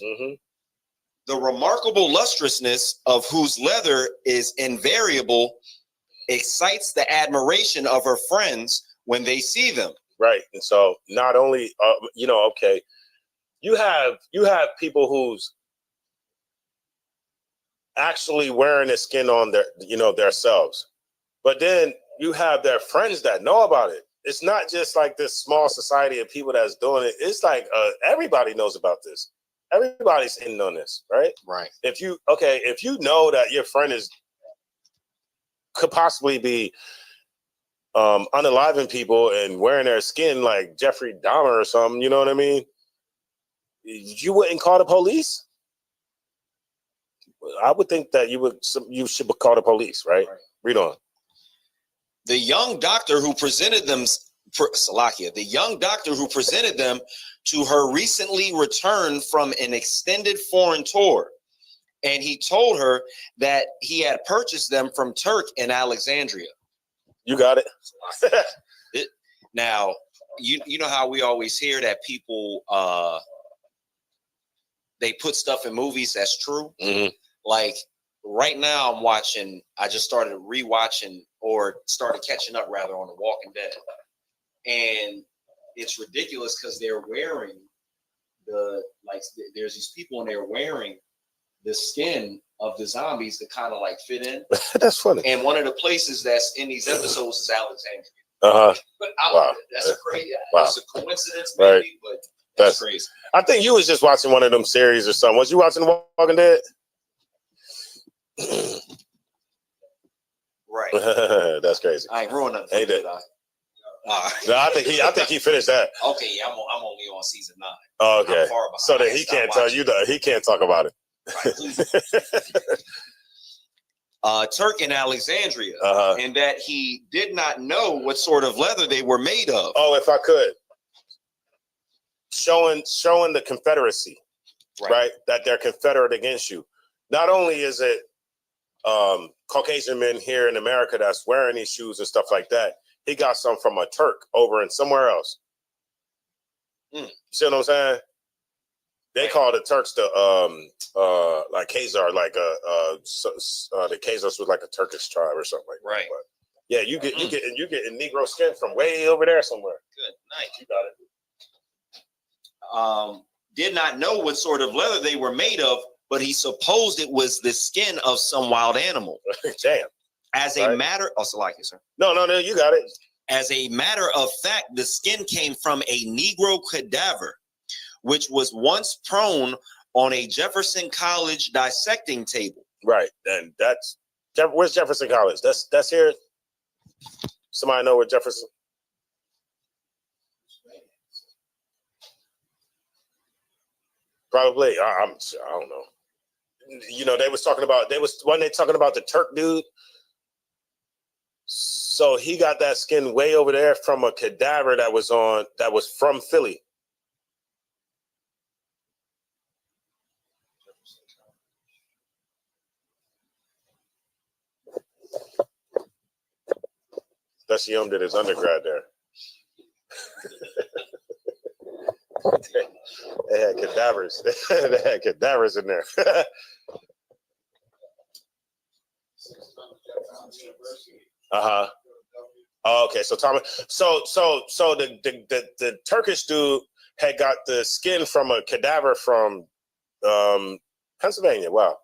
The remarkable lustrousness of whose leather is invariable excites the admiration of her friends when they see them. Right. And so not only, okay, you have people who's actually wearing the skin on their selves, but then you have their friends that know about it. It's not just like this small society of people that's doing it. It's like everybody knows about this. Everybody's in on this, right? Right. If you know that your friend could possibly be unaliving people and wearing their skin like Jeffrey Dahmer or something. You know what I mean? You wouldn't call the police. I would think that you should call the police, right? Read on. The young doctor who presented them, Salakia, the young doctor who presented them to her recently returned from an extended foreign tour, and he told her that he had purchased them from Turk in Alexandria. You got it. Now, you know how we always hear that people they put stuff in movies that's true. Mm-hmm. Like right now, I just started rewatching or started catching up rather on The Walking Dead, and it's ridiculous because they're wearing there's these people and they're wearing the skin of the zombies that kind of like fit in. That's funny. And one of the places that's in these episodes is Alexandria. But wow. That's crazy. Wow. It's a coincidence, maybe, right. But that's crazy. I think you was just watching one of them series or something. Was you watching The Walking Dead? Right. That's crazy. I ain't ruining nothing. Ain't it? Right. No, I think he finished that. Okay, yeah, I'm only on season 9. Oh, okay. So that he can't tell you that he can't talk about it. Right. Turk in Alexandria, and that he did not know what sort of leather they were made of. Oh, if I could, showing the Confederacy, right? That they're Confederate against you. Not only is it Caucasian men here in America that's wearing these shoes and stuff like that, he got some from a Turk over in somewhere else. You see what I'm saying? They call the Turks the like Khazar, like the Khazars was like a Turkish tribe or something like that. Right. But yeah, you getting Negro skin from way over there somewhere. Good night. You got it. Did not know what sort of leather they were made of, but he supposed it was the skin of some wild animal. Damn. As a matter, Salakia, sir. No, you got it. As a matter of fact, the skin came from a Negro cadaver, which was once prone on a Jefferson College dissecting table. Right, and where's Jefferson College? That's here. Somebody know where Jefferson? Probably. I don't know. You know, they talking about the Turk dude. So he got that skin way over there from a cadaver that was from Philly. That's Yum did his undergrad there. They had cadavers. They had cadavers in there. Oh, okay, so Thomas. So the Turkish dude had got the skin from a cadaver from Pennsylvania. Wow,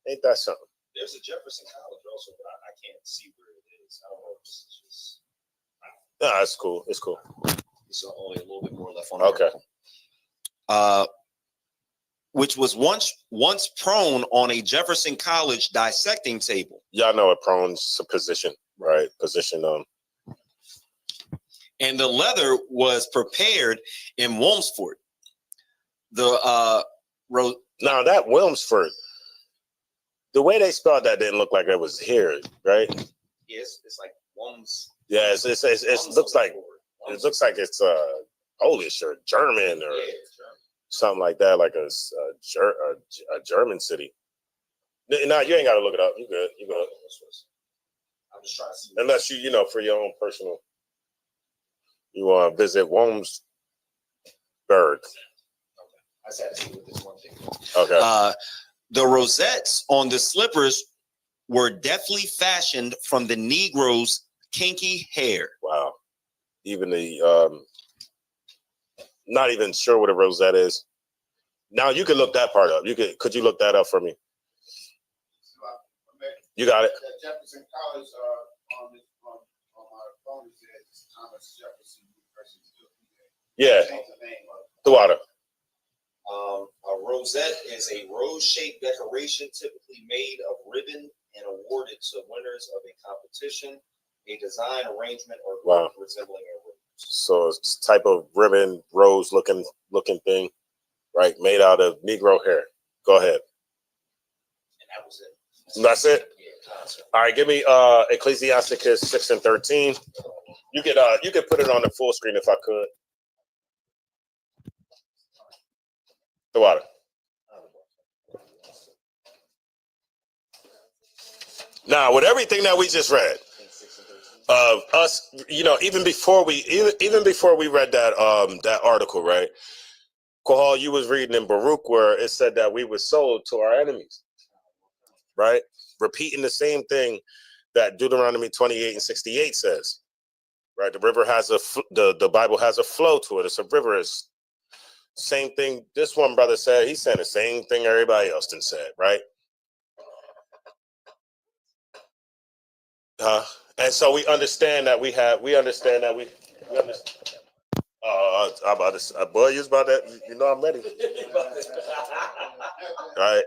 ain't that something? There's a Jefferson College also, but I can't see where it is. I don't know if this is just. No, it's cool. It's cool. There's only a little bit more left on. Okay. Which was once prone on a Jefferson College dissecting table. Y'all know what prone's a position, right? Position. And the leather was prepared in Wilmsford. Now that Wilmsford, the way they spelled that didn't look like it was here, right? Yes, it's like Wilms. Yeah, it looks like it's Polish or German or something like that, like a German city. No, you ain't got to look it up. You good? You good? I'm just trying to see. Unless you for your own personal, you want to visit Wilmsburg. Okay. I just had to see what this one thing. Okay. The rosettes on the slippers were deftly fashioned from the Negroes' kinky hair. Wow. Even the not even sure what a rosette is. Now you can look that part up. Could you look that up for me? You got it. Jefferson College on my phone it says Thomas Jefferson University. Yeah. The water. A rosette is a rose-shaped decoration typically made of ribbon and awarded to winners of a competition, a design, arrangement, or Wow. resembling a rose. So it's type of ribbon, rose looking thing, right? Made out of Negro hair. Go ahead. And that was it. That's it? Yeah, all right, give me Ecclesiasticus 6 and 13. You could put it on the full screen if I could. The water. Now, with everything that we just read, of us, even before we read that article, right? Kohal, you was reading in Baruch where it said that we were sold to our enemies, right? Repeating the same thing that Deuteronomy 28 and 68 says, right? The river has the Bible has a flow to it. It's a river. It's same thing. This one brother said, he's saying the same thing everybody else done said, right? And so we understand that we understand. I'm about to, boy, you was about that. You know, I'm ready. All right.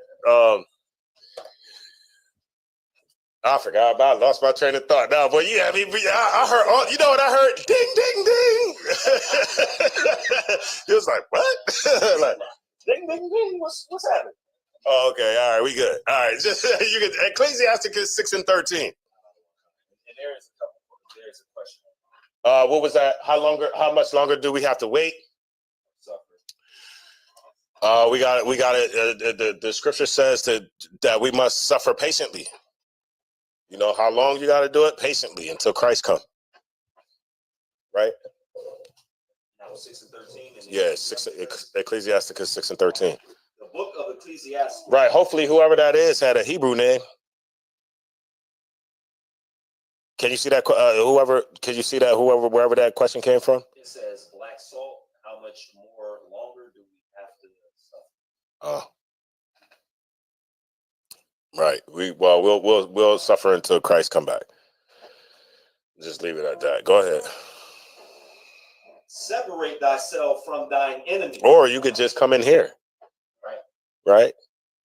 I forgot about it. Lost my train of thought. No, but yeah, I heard, oh, you know what I heard? Ding, ding, ding. He was like, what? Like, ding, ding, ding. What's happening? Oh, okay. All right. We good. All right. Just, you can, Ecclesiasticus 6 and 13. And there's a question. What was that? How much longer do we have to wait? We got it. The scripture says that we must suffer patiently. You know how long you got to do it? Patiently until Christ comes. Right? Now 6 and 13. Yeah, Ecclesiasticus 6 and 13. The book of Ecclesiastes. Right. Hopefully, whoever that is had a Hebrew name. Can you see that? Wherever that question came from? It says, black salt. How much more longer do we have to suffer? Oh. Right. We'll suffer until Christ come back. Just leave it at that. Go ahead. Separate thyself from thine enemy. Or you could just come in here. Right. Right?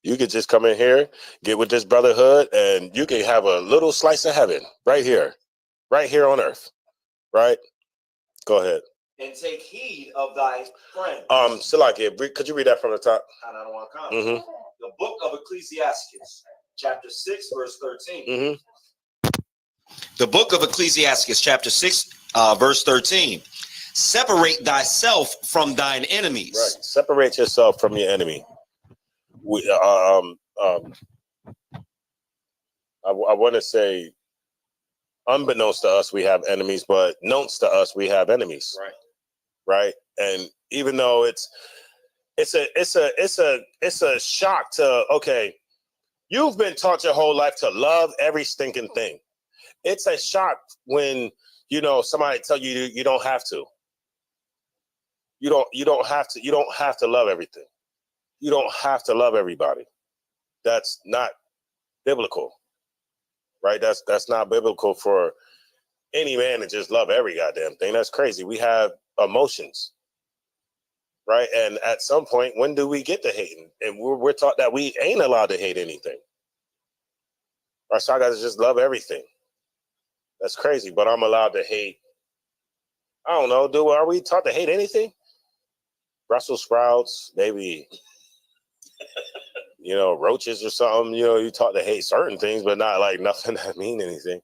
You could just come in here, get with this brotherhood, and you can have a little slice of heaven right here on earth. Right? Go ahead. And take heed of thy friends. Salakia, could you read that from the top? Mm-hmm. The book of Ecclesiastes, chapter 6, verse 13. Mm-hmm. The book of Ecclesiastes, chapter 6, verse 13. Separate thyself from thine enemies. Right. Separate yourself from your enemy. I want to say, unbeknownst to us, we have enemies, but knownst to us, we have enemies. Right. Right. And even though it's a shock to, okay, you've been taught your whole life to love every stinking thing. It's a shock when, somebody tell you you don't have to. You don't have to love everything. You don't have to love everybody. That's not biblical. Right? That's not biblical for any man to just love every goddamn thing. That's crazy. We have emotions. Right? And at some point, when do we get to hating? And we're taught that we ain't allowed to hate anything. Our guys just love everything. That's crazy. But I'm allowed to hate. I don't know. Are we taught to hate anything? Brussels sprouts, maybe, roaches or something. You taught to hate certain things, but not like nothing that mean anything.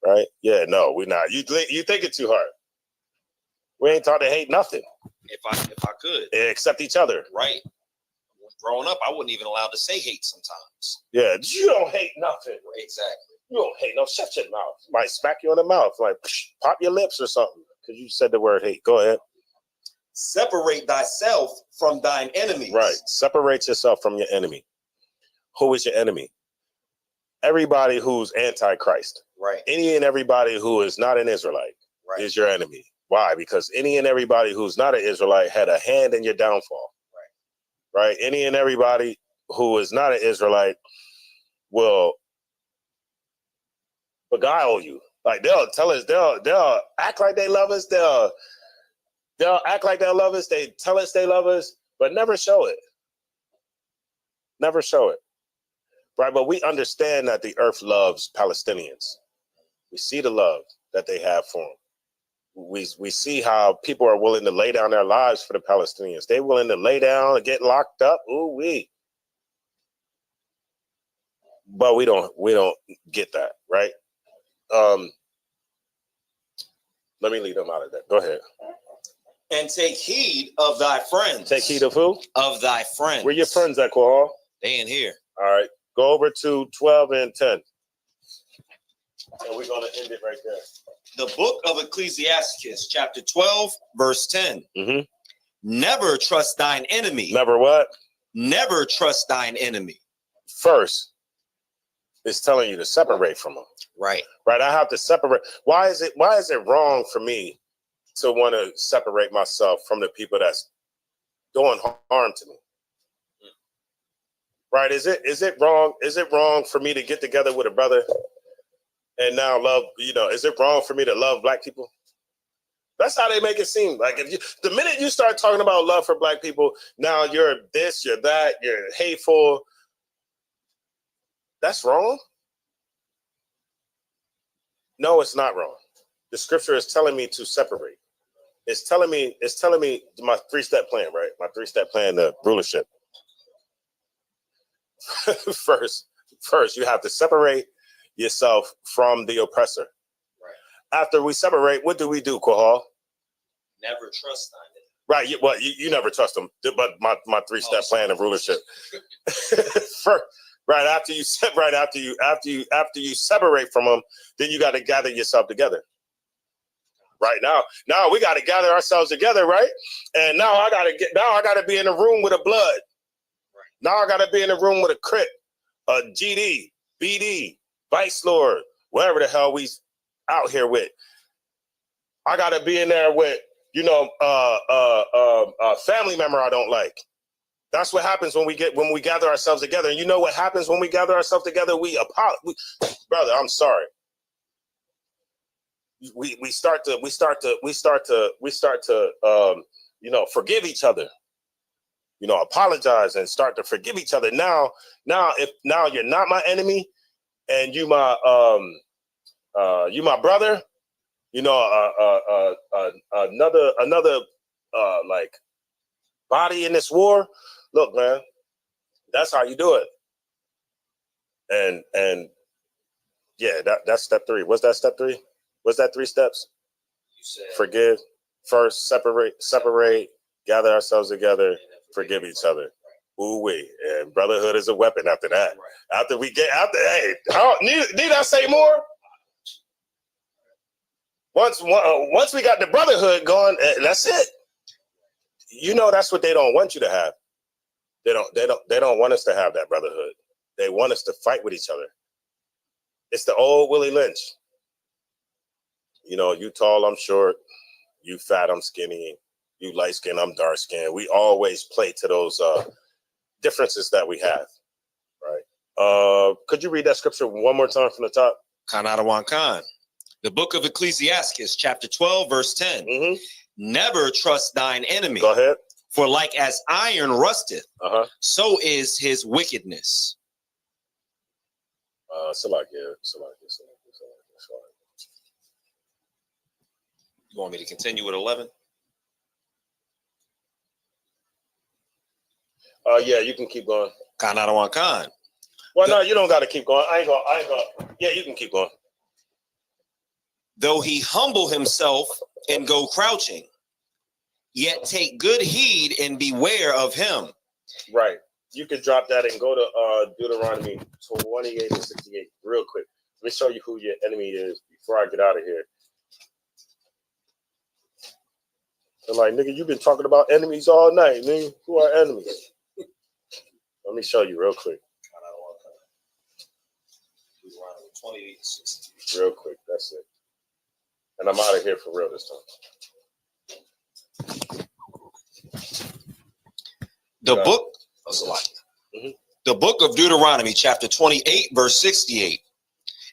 Right? Yeah, no, we're not. You think it too hard. We ain't taught to hate nothing. If I could. Except each other. Right. Growing up, I wasn't even allowed to say hate sometimes. Yeah, you don't hate nothing. Exactly. You don't hate no. Shut your mouth. Might smack you in the mouth. Like, pop your lips or something. Because you said the word hate. Go ahead. Separate thyself from thine enemies. Right. Separate yourself from your enemy. Who is your enemy? Everybody who's anti-Christ. Right. Any and everybody who is not an Israelite is your enemy. Why? Because any and everybody who's not an Israelite had a hand in your downfall. Right. Any and everybody who is not an Israelite will beguile you. Like they'll tell us, they'll act like they love us. They'll act like they love us. They tell us they love us, but never show it. Never show it. Right. But we understand that the earth loves Palestinians. We see the love that they have for them. We see how people are willing to lay down their lives for the Palestinians. They're willing to lay down and get locked up. Ooh wee. But we don't get that, right? Let me leave them out of that. Go ahead. And take heed of thy friends. Take heed of who? Of thy friends. Where your friends at, Kohal? They in here. All right. Go over to 12 and 10. And we're going to end it right there. The book of Ecclesiastes, chapter 12, verse 10. Mm-hmm. Never trust thine enemy. Never what? Never trust thine enemy. First, it's telling you to separate from them. Right. Right. I have to separate. Why is it wrong for me to want to separate myself from the people that's doing harm to me? Right. Is it wrong? Is it wrong for me to get together with a brother and now love, is it wrong for me to love black people? That's how they make it seem. Like the minute you start talking about love for black people, now you're this, you're that, you're hateful. That's wrong. No, it's not wrong. The scripture is telling me to separate. It's telling me my 3-step plan, right? My 3-step plan, the rulership. First, you have to separate yourself from the oppressor. Right. After we separate, what do we do, Kohal? Never trust thine enemy. Right. Well, you never trust them. But my 3-step plan of rulership. First, right after you separate from them, then you got to gather yourself together. Right now we got to gather ourselves together, right? And now I got to be in a room with a blood. Right. Now I got to be in a room with a Crip, a GD, BD, Vice Lord, whatever the hell we out here with. I got to be in there with a family member I don't like. That's what happens when we gather ourselves together. And you know what happens when we gather ourselves together? Brother, I'm sorry. We start to forgive each other. Apologize and start to forgive each other. Now you're not my enemy, and you my brother. Another like body in this war. Look, man, that's how you do it. And yeah, that's step 3. What's that step 3? What's that 3 steps? You said forgive first, separate, gather ourselves together, forgive each other. Ooh wee. And brotherhood is a weapon after that. Right. Need I say more? Once we got the brotherhood going, that's it. That's what they don't want you to have. They don't want us to have that brotherhood. They want us to fight with each other. It's the old Willie Lynch. You tall, I'm short. You fat, I'm skinny. You light skin, I'm dark skin. We always play to those differences that we have, right? Could you read that scripture one more time from the top? Kanadawan Khan. The book of Ecclesiastes, chapter 12, verse 10. Mm-hmm. Never trust thine enemy. Go ahead. For like as iron rusteth, so is his wickedness. You want me to continue with 11? Yeah, you can keep going. Kanadawan Khan. Well, no, you don't got to keep going. I ain't going. Yeah, you can keep going. Though he humble himself and go crouching, yet take good heed and beware of him. Right. You can drop that and go to Deuteronomy 28 and 68 real quick. Let me show you who your enemy is before I get out of here. They're like, nigga, you've been talking about enemies all night, nigga. Who are enemies? Let me show you real quick. Deuteronomy 28 and 68. Real quick. That's it. And I'm out of here for real this time. The book of Deuteronomy, chapter 28, verse 68.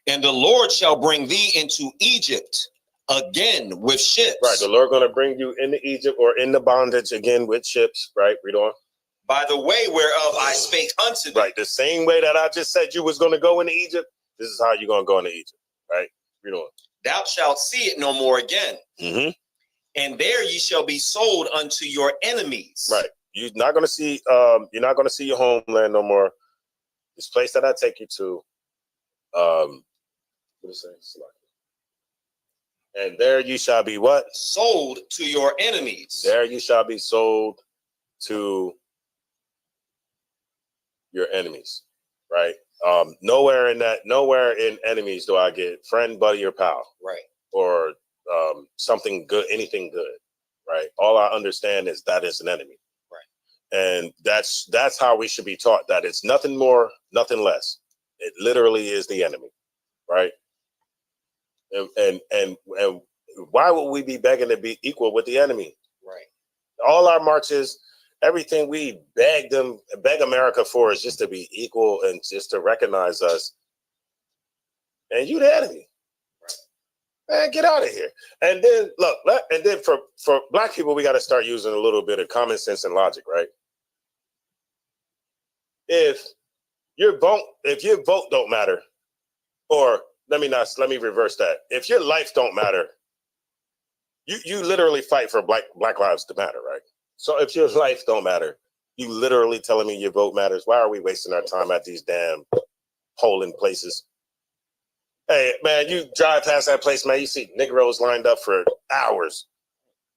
And the Lord shall bring thee into Egypt again with ships. Right. The Lord going to bring you into Egypt or into bondage again with ships. Right. Read on. By the way whereof I spake unto thee. Right. The same way that I just said you was going to go into Egypt. This is how you're going to go into Egypt. Right. Read on. Thou shalt see it no more again. Mm-hmm. And there ye shall be sold unto your enemies. Right. You're not gonna see your homeland no more. This place that I take you to, what is it? And there you shall be what? Sold to your enemies. There you shall be sold to your enemies. Right. Nowhere in enemies do I get friend, buddy, or pal. Right. Or something good, anything good. Right. All I understand is that is an enemy. Right. And that's how we should be taught, that it's nothing more, nothing less. It literally is the enemy. Right. And why would we be begging to be equal with the enemy? Right. All our marches, everything we beg America for is just to be equal and just to recognize us. And you the enemy. Right. Man, get out of here. And then look, and then for black people, we got to start using a little bit of common sense and logic, right? If your vote don't matter, or let me reverse that. If your life don't matter, you literally fight for black lives to matter, right? So if your life don't matter, you literally telling me your vote matters. Why are we wasting our time at these damn polling places? Hey, man, you drive past that place, man, you see Negroes lined up for hours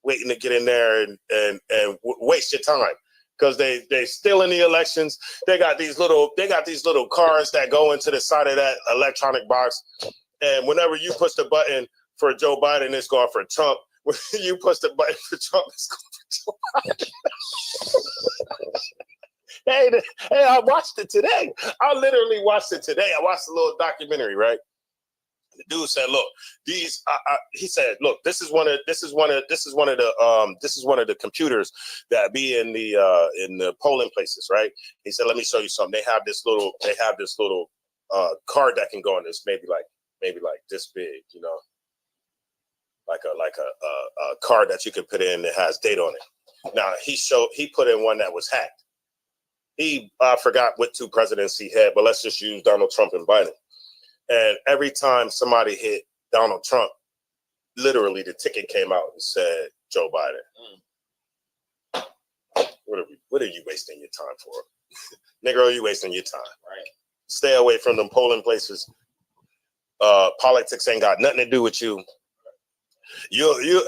waiting to get in there and waste your time because they still in the elections. They got these little cars that go into the side of that electronic box. And whenever you push the button for Joe Biden, it's going for Trump. When you push the button for Trump, it's going for Joe Biden. Hey, I watched it today. I literally watched it today. I watched a little documentary, right? The dude said, "Look, these." He said, "Look, this is one of the computers that be in the polling places, right?" He said, "Let me show you something. They have this little card that can go in this, maybe like this big, you know, like a card that you can put in that has data on it." Now he put in one that was hacked. I forgot what two presidents he had, but let's just use Donald Trump and Biden. And every time somebody hit Donald Trump, literally the ticket came out and said Joe Biden. What are you wasting your time for? Negro, you wasting your time. Right. Stay away from them polling places. Politics ain't got nothing to do with you.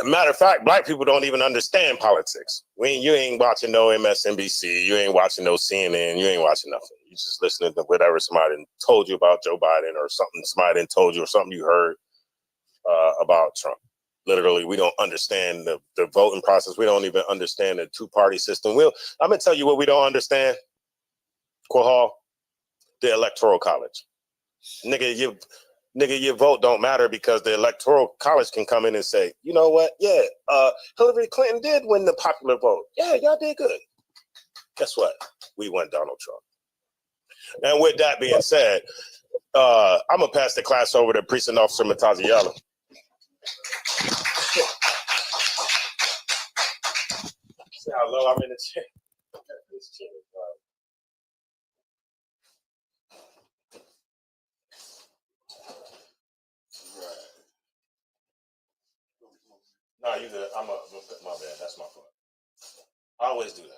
Matter of fact, black people don't even understand politics. You ain't watching no MSNBC, you ain't watching no CNN, you ain't watching nothing. You just listening to whatever somebody told you about Joe Biden or something somebody told you or something you heard about Trump. Literally, we don't understand the voting process. We don't even understand the two-party system. I'm gonna tell you what we don't understand. Quahal, the Electoral College. Nigga, your vote don't matter because the Electoral College can come in and say, you know what? Yeah, Hillary Clinton did win the popular vote. Yeah, y'all did good. Guess what? We won Donald Trump. And with that being said, I'm going to pass the class over to Precinct Officer Mataziala. See how low I'm in the chair? This chair is No, you good. I'm my bad. That's my fault. I always do that.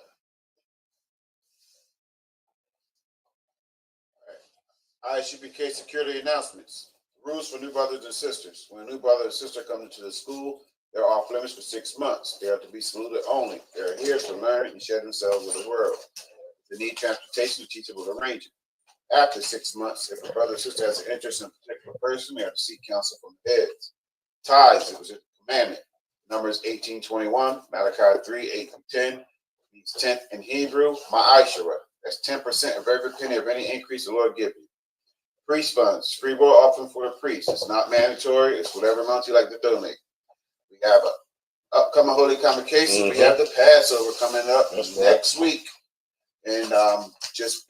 All right. ISUPK security announcements. Rules for new brothers and sisters. When a new brother or sister comes into the school, they're off limits for 6 months. They are to be saluted only. They are here to learn and share themselves with the world. If they need transportation, the teacher will arrange it. After 6 months, if a brother or sister has an interest in a particular person, they have to seek counsel from the heads. Tithes, it was a commandment. Numbers 18:21, Malachi 3:8-10, means tenth in Hebrew, Ma'ashara. That's 10% of every penny of any increase the Lord give you. Priest funds, free will offering for the priest. It's not mandatory. It's whatever amount you like to donate. We have an upcoming Holy Convocation. Mm-hmm. We have the Passover coming up next week. And just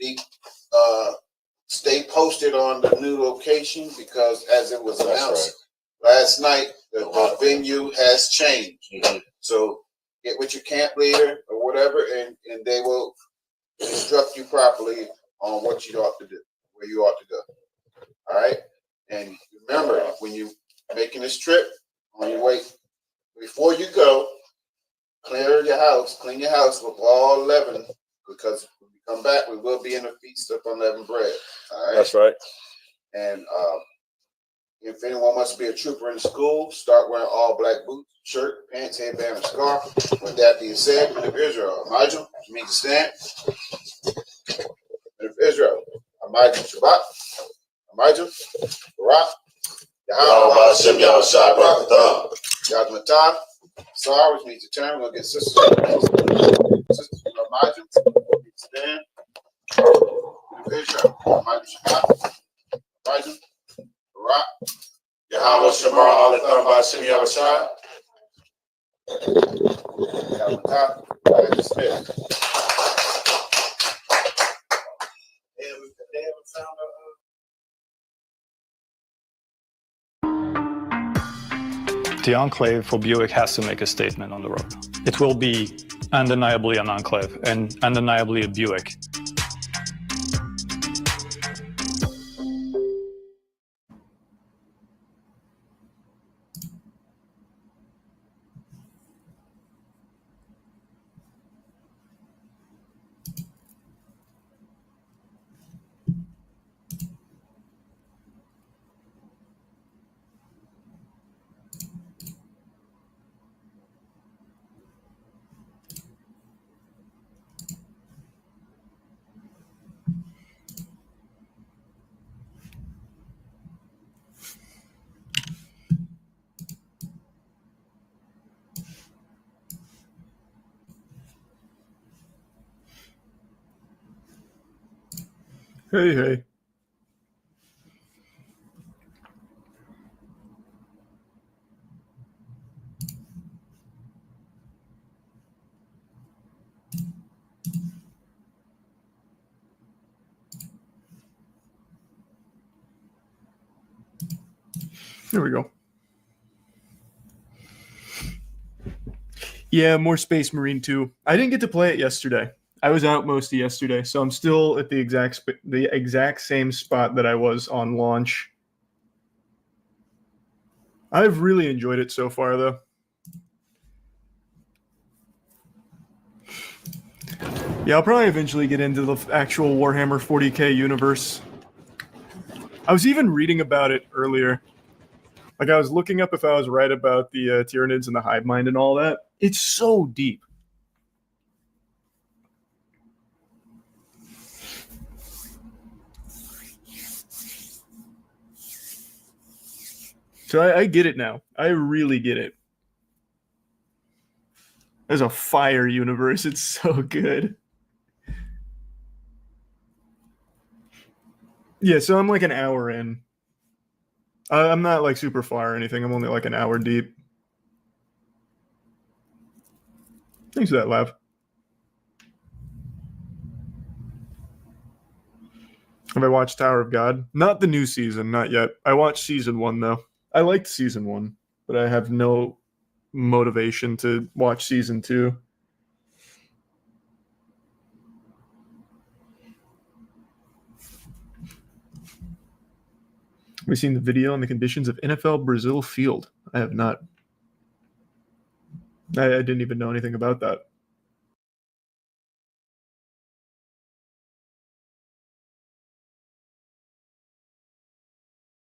stay posted on the new location because as it was announced last night, the venue has changed. Mm-hmm. So get with your camp leader or whatever, and they will instruct you properly on what you ought to do, where you ought to go. All right. And remember, when you making this trip, on your way, before you go, clean your house with all leaven, because when we come back, we will be in a feast of unleavened bread. All right. That's right. And if anyone wants to be a trooper in the school, start wearing all black boots, shirt, pants, headband, and scarf. With that being said, men of Israel, Amajim, which means to stand. Men of Israel, Amajim Shabbat, Amajim, Barak, Yahweh Hashem Yahushua Barakatah, Yad Matah, Sar, which means to turn. We're going to get sisters. Sisters Amajim, which means to stand. Men of Israel, Amajim Shabbat, Amajim, Barak, Yahweh Shemar Alatham Ba'Shem Yahushua. Yad Matah, Yad Smith. They haven't found The enclave for Buick has to make a statement on the road. It will be undeniably an enclave and undeniably a Buick. Hey. Here we go. Yeah, more Space Marine 2. I didn't get to play it yesterday. I was out most of yesterday, so I'm still at the exact same spot that I was on launch. I've really enjoyed it so far, though. Yeah, I'll probably eventually get into the actual Warhammer 40k universe. I was even reading about it earlier. Like, I was looking up if I was right about the Tyranids and the Hive Mind and all that. It's so deep. So I get it now. I really get it. There's a fire universe. It's so good. Yeah, so I'm like an hour in. I'm not like super far or anything. I'm only like an hour deep. Thanks for that, Lav. Have I watched Tower of God? Not the new season, not yet. I watched season 1 though. I liked season 1, but I have no motivation to watch season 2. Have we seen the video on the conditions of NFL Brazil field? I have not. I didn't even know anything about that.